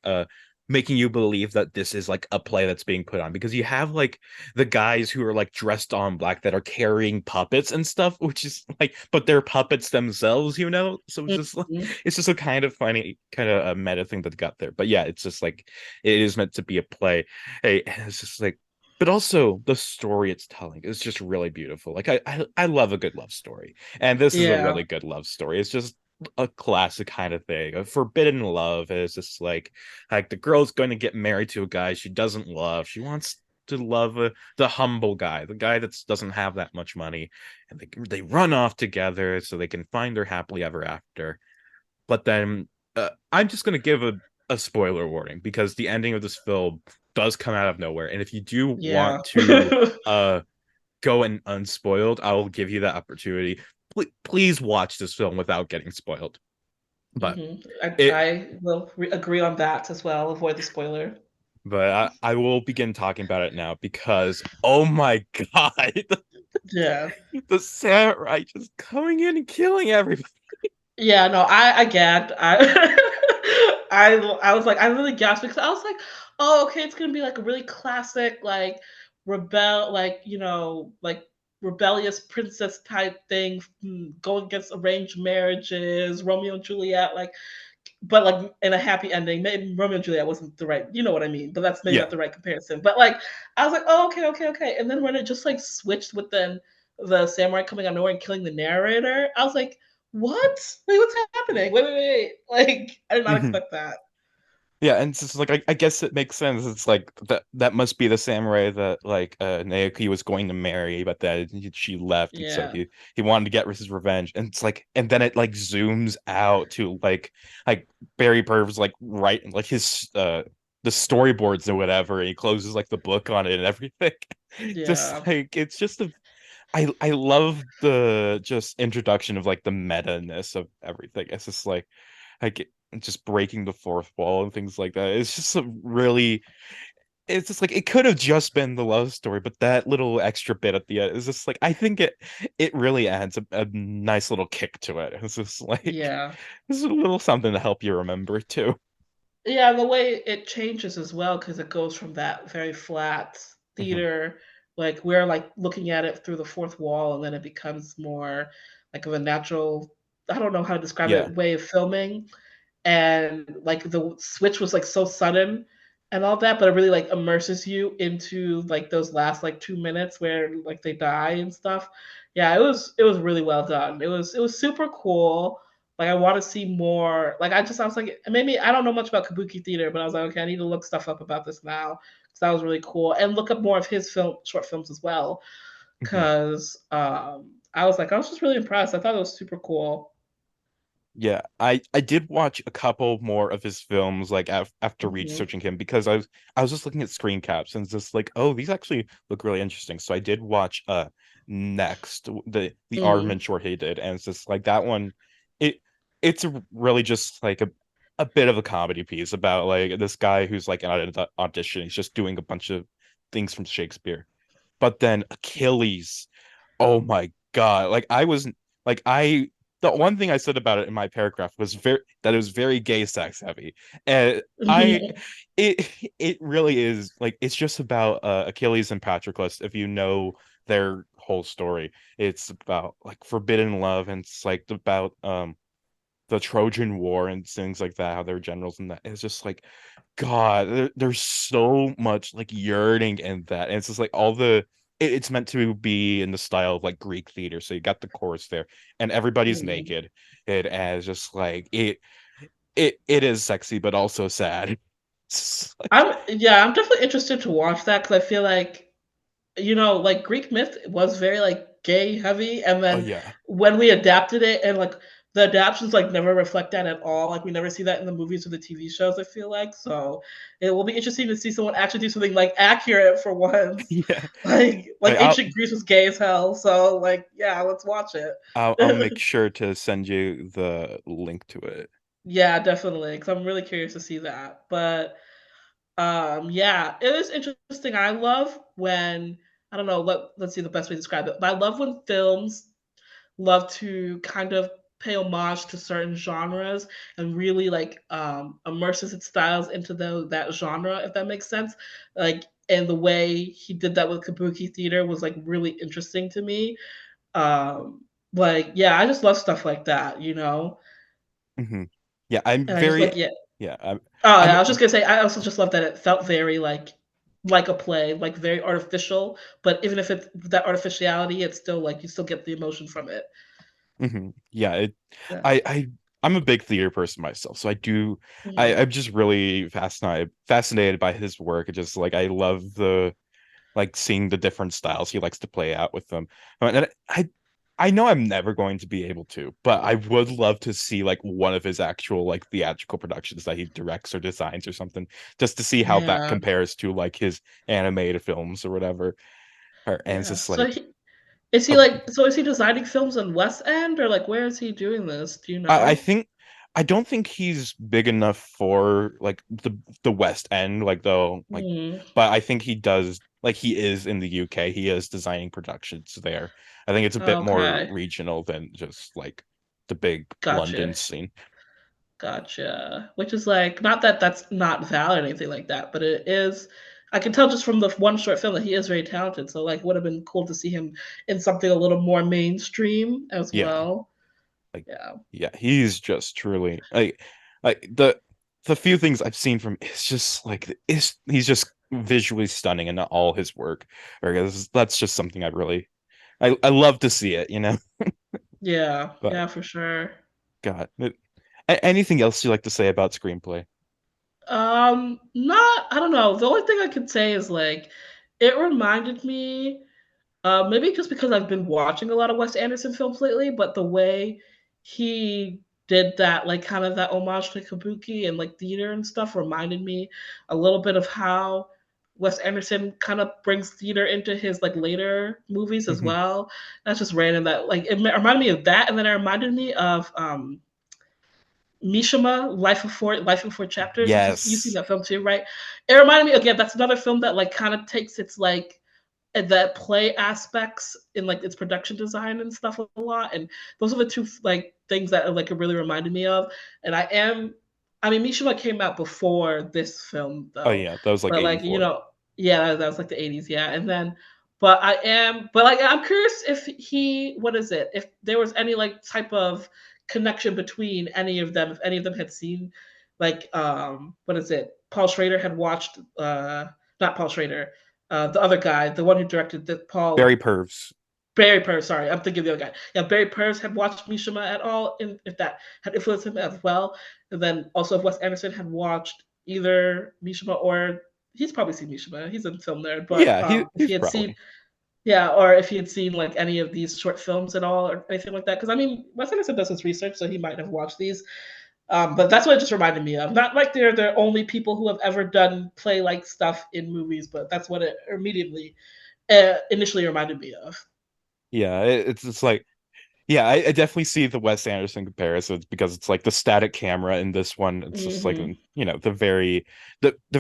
making you believe that this is like a play that's being put on because you have like the guys who are like dressed on black that are carrying puppets and stuff, which is like, but they're puppets themselves, you know? So it's just like Hmm. it's just a kind of funny kind of a meta thing that got there. But yeah, it's just like it is meant to be a play. Hey, and it's just like but also the story it's telling is just really beautiful. Like I love a good love story. And this is a Yeah. really good love story. It's just a classic kind of thing. A forbidden love is just like the girl's going to get married to a guy she doesn't love. She wants to love the humble guy, the guy that doesn't have that much money, and they run off together so they can find their happily ever after. But then I'm just going to give a spoiler warning because the ending of this film does come out of nowhere, and if you do Yeah. want to uh go and unspoiled, I will give you that opportunity. Please watch this film without getting spoiled. But Hmm. it, I will agree on that as well. Avoid the spoiler. I will begin talking about it now because oh my god, Yeah. the samurai just coming in and killing everybody. Yeah, no, I get. I was like, I really gasped because I was like, oh, okay, it's gonna be like a really classic, like like like rebellious princess type thing, going against arranged marriages, Romeo and Juliet, like, but like in a happy ending. Maybe Romeo and Juliet wasn't the right, you know what I mean, but that's maybe not Yeah. the right comparison. But like, I was like, oh, okay, okay, okay. And then when it just like switched with then the samurai coming out of nowhere and killing the narrator, I was like, what? Wait, what's happening? Wait, wait, wait. Like, I did not Mhm. expect that. Yeah, and it's just like I guess it makes sense. It's like that must be the samurai that like Naoki was going to marry, but then she left, and so Yeah. he wanted to get his revenge. And it's like, and then it like zooms out to like Barry Purves like right like his the storyboards or whatever, and he closes like the book on it and everything. Just Yeah. like it's just a I love the just introduction of like the meta-ness of everything. It's just like just breaking the fourth wall and things like that. It's just a really it's just like it could have just been the love story, but that little extra bit at the end is just like I think it really adds a nice little kick to it. It's just like Yeah. this is a little something to help you remember too. Yeah, the way it changes as well, because it goes from that very flat Hmm. theater, like we're like looking at it through the fourth wall, and then it becomes more like of a natural, I don't know how to describe Yeah. it, way of filming. And like the switch was like so sudden and all that, but it really like immerses you into like those last like 2 minutes where like they die and stuff. Yeah, it was really well done. It was super cool. Like I want to see more. Like I was like maybe I don't know much about kabuki theater, but I was like okay, I need to look stuff up about this now because that was really cool and look up more of his short films as well Hmm. because I was just really impressed. I thought it was super cool. Yeah, I did watch a couple more of his films like after Hmm. researching him because I was just looking at screen caps and it's just like, oh, these actually look really interesting. So I did watch Next, the Mm. Aardman short he did, and it's just like that one it it's really just like a bit of a comedy piece about like this guy who's like in an audition. He's just doing a bunch of things from Shakespeare. But then Achilles, oh my God. Like I was like I the one thing I said about it in my paragraph was that it was very gay sex heavy. And I it it really is like it's just about Achilles and Patroclus. If you know their whole story, it's about like forbidden love, and it's like about the Trojan War and things like that, how they're generals and that. It's just like God, there's so much like yearning in that. And it's just like it's meant to be in the style of like Greek theater. So you got the chorus there and everybody's Mhm. naked. It as just like it is sexy, but also sad. It's like, I'm definitely interested to watch that because I feel like like Greek myth was very like gay heavy, and oh then yeah. when we adapted it, and like the adaptations like never reflect that at all. Like we never see that in the movies or the TV shows. I feel like so it will be interesting to see someone actually do something like accurate for once. Yeah. Like Like ancient Greece was gay as hell, so like yeah, let's watch I'll it. make sure to send you the link to it. Yeah, definitely, because I'm really curious to see that. But yeah, it is interesting. I love when I don't know let's see the best way to describe it. But I love when films love to kind of pay homage to certain genres and really like immerses its styles into that genre, if that makes sense. Like and the way he did that with Kabuki theater was like really interesting to me. Um like yeah, I just love stuff like that. Hmm. Yeah, I'm And I just very like yeah. yeah, Oh, I'm yeah, I was just gonna say, I also just love that it felt very like a play, like very artificial, but even if it's that artificiality, it's still like you still get the emotion from it. Yeah, Yeah. I I I'm a big theater person myself, so Mhm. I'm just really fascinated by his work. It just like I love the like seeing the different styles he likes to play out with them. And I know I'm never going to be able to, but I would love to see like one of his actual like theatrical productions that he directs or designs or something, just to see how that Yeah, compares to like his animated films or whatever. And it's yeah. just like oh, Is he designing films in West End, or, like, where is he doing this? Do you I know? think I don't think he's big enough for like the West End, like though like, Mm, but I think he does like he is in the UK. He is designing productions there. I think it's a bit more okay. regional than just like the big Gotcha, London scene. gotcha. Which is, like not that that's not valid or anything like that, but it is I can tell just from the one short film that he is very talented, so, like, would have been cool to see him in something a little more mainstream as Yeah, well. like Yeah. yeah, he's just truly like the few things I've seen from it's just like is he's just visually stunning in all his work. Or that's just something I love to see it, you know. Yeah, But yeah, for sure. God, anything else you like to say about screenplay? Not I don't know. The only thing I could say is, like, it reminded me maybe just because I've been watching a lot of Wes Anderson films lately, but the way he did that, like kind of that homage to Kabuki and like theater and stuff reminded me a little bit of how Wes Anderson kind of brings theater into his like later movies as Hmm. well. That's just random that like reminded me of that, and then it reminded me of Mishima, Life in Four Chapters. You've seen Yes. that film too, right? It reminded me again. That's another film that like kind of takes its like that play aspects in like its production design and stuff a lot. And those are the two like things that like it really reminded me of. And I mean, Mishima came out before this film Oh though, yeah, that was like but like 84. yeah, that was like the '80s, yeah. And then, but like I'm curious if what is it? If there was any like type of connection between any of them, if any of them had seen, like what is it? Paul Schrader had watched, not Paul Schrader, the other guy, the one who directed the Barry Paul Purves. Barry Purves. Sorry, I'm thinking of the other guy. Yeah, Barry Purves had watched Mishima at all, and if that had influenced him as well. And then also if Wes Anderson had watched either Mishima or he's probably seen Mishima. He's a film nerd, but Yeah, if he's he had seen probably. yeah, or if he had seen like any of these short films at all or anything like that. Because I mean, Wes Anderson does his research, so he might have watched these. But that's what it just reminded me of. Not like they're the only people who have ever done play like stuff in movies, but that's what it immediately initially reminded me of. Yeah, it's like yeah, I definitely see the Wes Anderson comparisons because it's like the static camera in this one. It's just like Hmm. the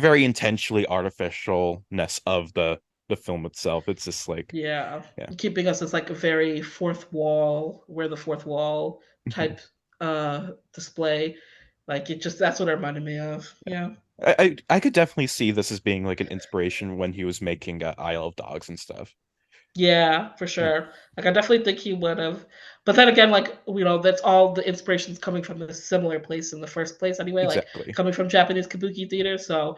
very intentionally artificialness of the film itself. It's just like Yeah, yeah. keeping us as like a very fourth wall. We're the fourth wall type display. Like it just that's what it reminded me of. Yeah. I could definitely see this as being like an inspiration when he was making Isle of Dogs and stuff. Yeah, for Yeah, sure. Like I definitely think he would have. But then again, like that's all the inspirations coming from a similar place in the first place anyway, like exactly. coming from Japanese kabuki theater. So,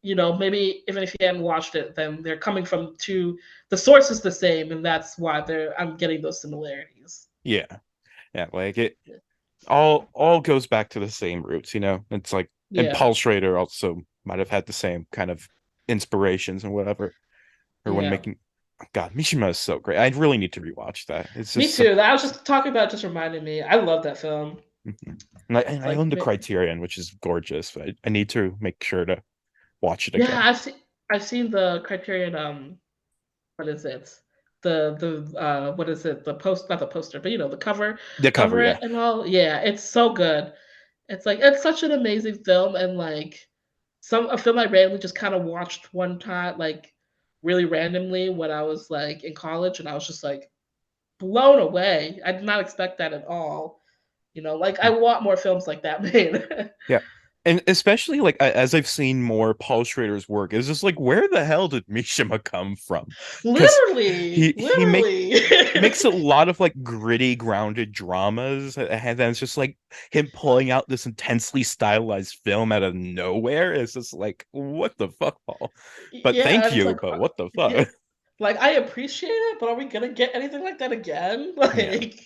maybe even if you hadn't watched it, then they're coming from two the source is the same, and that's why I'm getting those similarities. Yeah, yeah, like it all goes back to the same roots, you know. It's like, and Yeah. Paul Schrader also might have had the same kind of inspirations and whatever, or when Yeah. making. God, Mishima is so great. I really need to rewatch that. It's Me just so. too. That I was just talking about just reminded me. I love that film. Mhm. And I Like own the Criterion, which is gorgeous. But I need to make sure to watch it yeah, again. I've seen the Criterion what is it? The what is it? The post not the poster, but the cover The of cover, it yeah. and all. Yeah, it's so good. It's like it's such an amazing film and like a film I randomly just kind of watched one time, like really randomly when I was like in college and I was just like blown away. I did not expect that at all. Like I want more films like that made. Yeah. And especially like as I've seen more Paul Schrader's work, it's just like, where the hell did Mishima come from? Because Literally, he literally. makes a lot of like gritty, grounded dramas, and then it's just like him pulling out this intensely stylized film out of nowhere. It's just like, what the fuck, Paul? But Yeah, thank and it's you, like, but what the yeah, fuck? like I appreciate it, but are we gonna get anything like that again? Yeah, Like,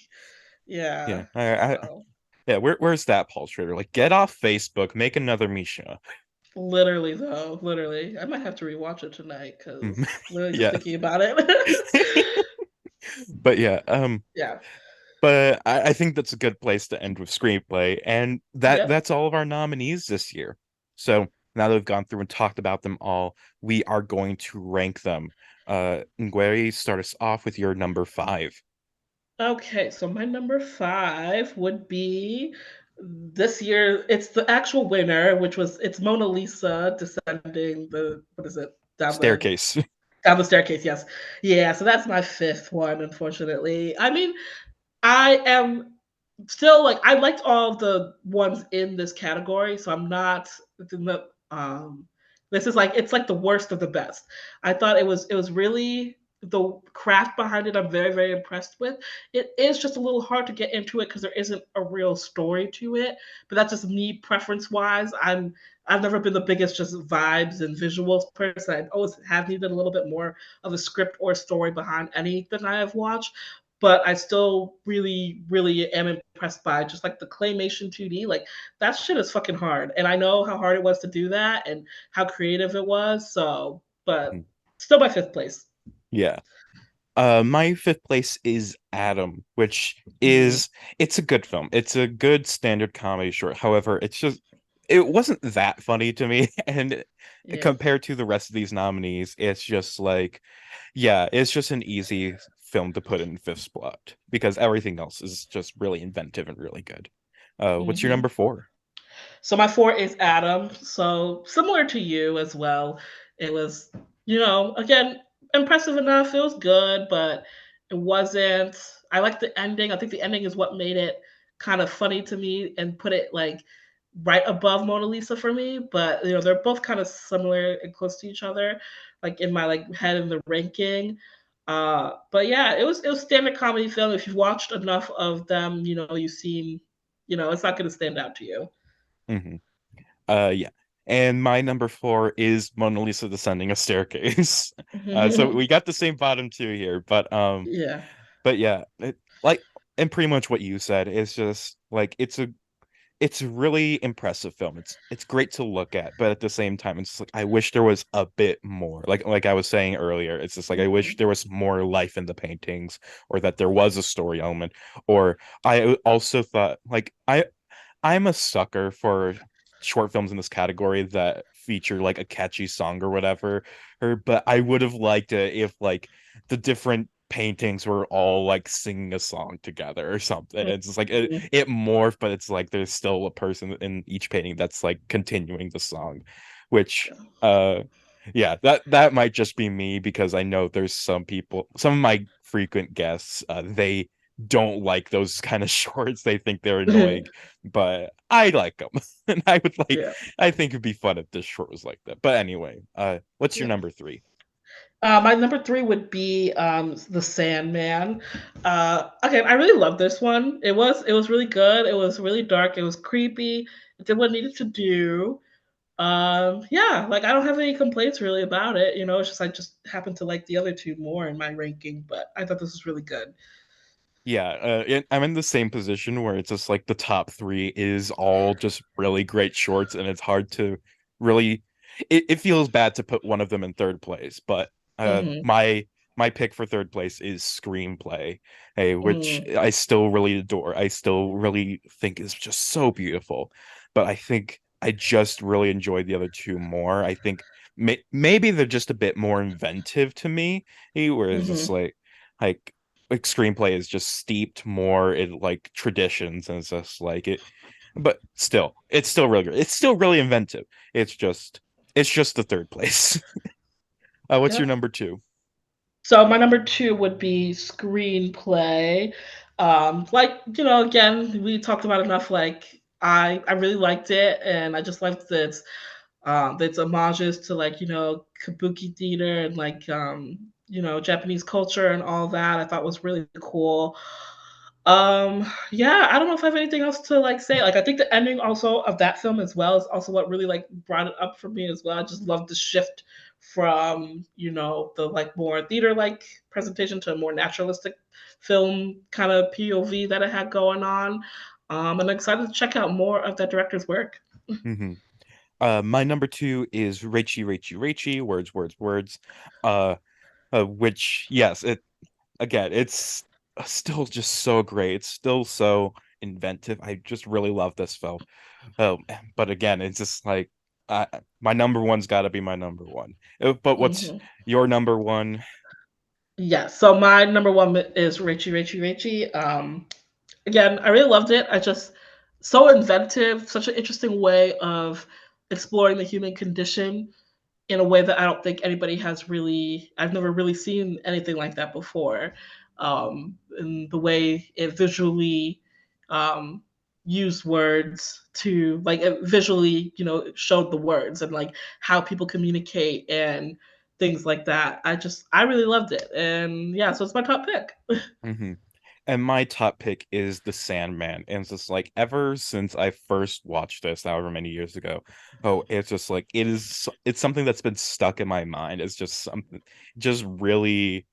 yeah, yeah. So yeah. Where's that Paul Schrader? Like, get off Facebook, make another Mishima. literally though, literally, I might have to rewatch it tonight Mhm. because literally just Yeah. thinking about it. But yeah, Yeah. but I think that's a good place to end with screenplay, and Yep. that's all of our nominees this year. So now that we've gone through and talked about them all, we are going to rank them. Ngweri, start us off with your number five. Okay, so my number five would be this year. It's the actual winner, which was it's Mona Lisa descending the what is it down the Staircase. down the staircase. Yes, yeah. So that's my fifth one. Unfortunately, I mean, I am still like I liked all the ones in this category, so I'm not this is like it's like the worst of the best. I thought it was really the craft behind it I'm very very impressed with. It is just a little hard to get into it because there isn't a real story to it, but that's just me preference wise. I've never been the biggest just vibes and visuals person. I always have needed a little bit more of a script or story behind anything I have watched, but I still really, really am impressed by just like the claymation 2D. Like that shit is fucking hard. And I know how hard it was to do that and how creative it was. So, but still my fifth place. Yeah. My fifth place is Adam, which Mm, is it's a good film. It's a good standard comedy short. However, it wasn't that funny to me. And yeah. compared to the rest of these nominees, it's just like, yeah, it's just an easy film to put in fifth spot because everything else is just really inventive and really good. What's your Hmm. number four? So my four is Adam. So similar to you as well. It was, again, impressive enough. It was good, but it wasn't. I like the ending. I think the ending is what made it kind of funny to me and put it like right above Mona Lisa for me. But they're both kind of similar and close to each other, like in my like head in the ranking. But yeah, it was standard comedy film. If you've watched enough of them, you've seen, it's not going to stand out to you. Hmm. Yeah. And my number four is Mona Lisa descending a staircase. So we got the same bottom two here, Yeah. but yeah, like, and pretty much what you said is just like it's a really impressive film. It's great to look at, but at the same time, it's just like I wish there was a bit more. Like I was saying earlier, it's just like I wish Mhm. there was more life in the paintings, or that there was a story element. Or I also thought like I'm a sucker for short films in this category that feature like a catchy song or whatever. But I would have liked it if like the different paintings were all like singing a song together or something. It's just like Mhm. it morphed, but it's like there's still a person in each painting that's like continuing the song, which yeah, that might just be me because I know there's some people, some of my frequent guests, don't like those kind of shorts. They think they're annoying, but I like them. And Yeah. I think it'd be fun if this short was like that. But anyway, what's your Yeah. number three? My number three would be the Sandman. Again, I really love this one. It was really good. It was really dark. It was creepy. It did what it needed to do. Yeah, like I don't have any complaints really about it. It's just I just happen to like the other two more in my ranking, but I thought this was really good. Yeah, I'm in the same position where it's just like the top three is all just really great shorts, and it's hard to really. It feels bad to put one of them in third place, but Hmm. my pick for third place is screenplay, which Mm, I still really adore. I still really think is just so beautiful, but I think I just really enjoyed the other two more. I think maybe they're just a bit more inventive to me, whereas it's hmm. like screenplay is just steeped more in like traditions, and it's just like it, but still it's still really good. It's still really inventive. It's just the third place. What's your Yep. number two? So my number two would be screenplay. Again, we talked about enough. Like I really liked it, and I just liked its homages to like kabuki theater and like Japanese culture and all that. I thought was really cool. Yeah, I don't know if I have anything else to like say. Like I think the ending also of that film as well is also what really like brought it up for me as well. I just love the shift from the like more theater like presentation to a more naturalistic film kind of POV that it had going on. And I'm excited to check out more of that director's work. Hmm. My number two is Reci, words, words, words. Uh, which yes, it again, it's still just so great. It's still so inventive. I just really love this film. Oh, but again, it's just like uh, my number one's got to be my number one. But what's Mhm. your number one? Yeah, so my number one is Reci. Again, I really loved it. I just so inventive, such an interesting way of exploring the human condition in a way that I don't think anybody has really. I've never really seen anything like that before. In the way it visually um, used words to like it visually, showed the words and like how people communicate and things like that. I really loved it, and yeah, so it's my top pick. Hmm. And my top pick is The Sandman. And it's just like ever since I first watched this, however many years ago, it's just like it's something that's been stuck in my mind. It's just something just really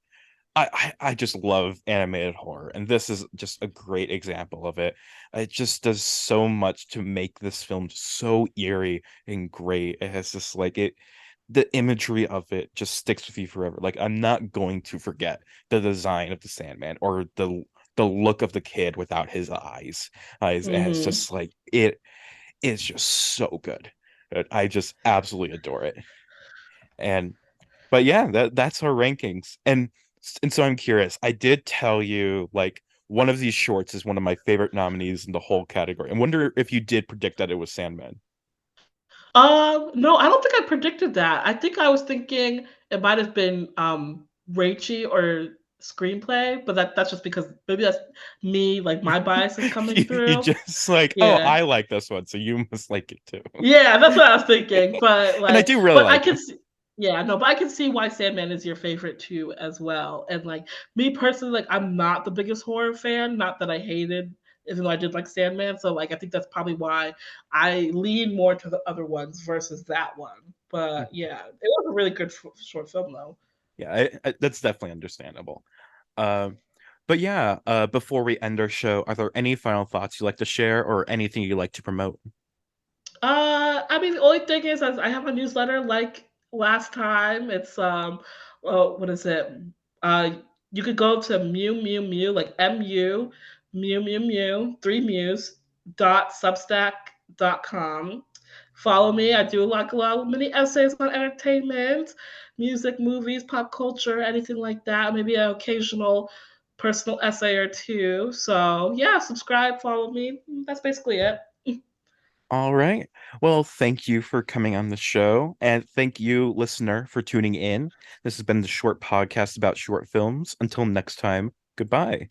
I just love animated horror, and this is just a great example of it. It just does so much to make this film so eerie and great. It has just like the imagery of it just sticks with you forever. Like I'm not going to forget the design of the Sandman or the look of the kid without his eyes. And it's Hmm. just like it is just so good. I just absolutely adore it. And but yeah, that's our rankings. And so I'm curious. I did tell you like one of these shorts is one of my favorite nominees in the whole category. I wonder if you did predict that it was Sandman. No, I don't think I predicted that. I think I was thinking it might have been Raichi or screenplay, but that's just because maybe that's me, like my bias is coming You through. just like, oh, Yeah. I like this one, so you must like it too. Yeah, that's what I was thinking. But And I like, do really but I like can him. see, yeah, no, but I can see why Sandman is your favorite too, as well. And like me personally, like I'm not the biggest horror fan. Not that I hated, even though I did like Sandman. So like I think that's probably why I lean more to the other ones versus that one. But yeah, it was a really good short film though. Yeah, that's definitely understandable. Um, but yeah, before we end our show, are there any final thoughts you'd like to share or anything you'd like to promote? I mean, the only thing is, I have a newsletter like last time. It's what is it? Uh, you could go to like three Mews .substack.com. Follow me. I do like a lot of mini essays on entertainment, music, movies, pop culture, anything like that. Maybe an occasional personal essay or two. So yeah, subscribe, follow me. That's basically it. All right. Well, thank you for coming on the show, and thank you, listener, for tuning in. This has been the short podcast about short films. Until next time, goodbye.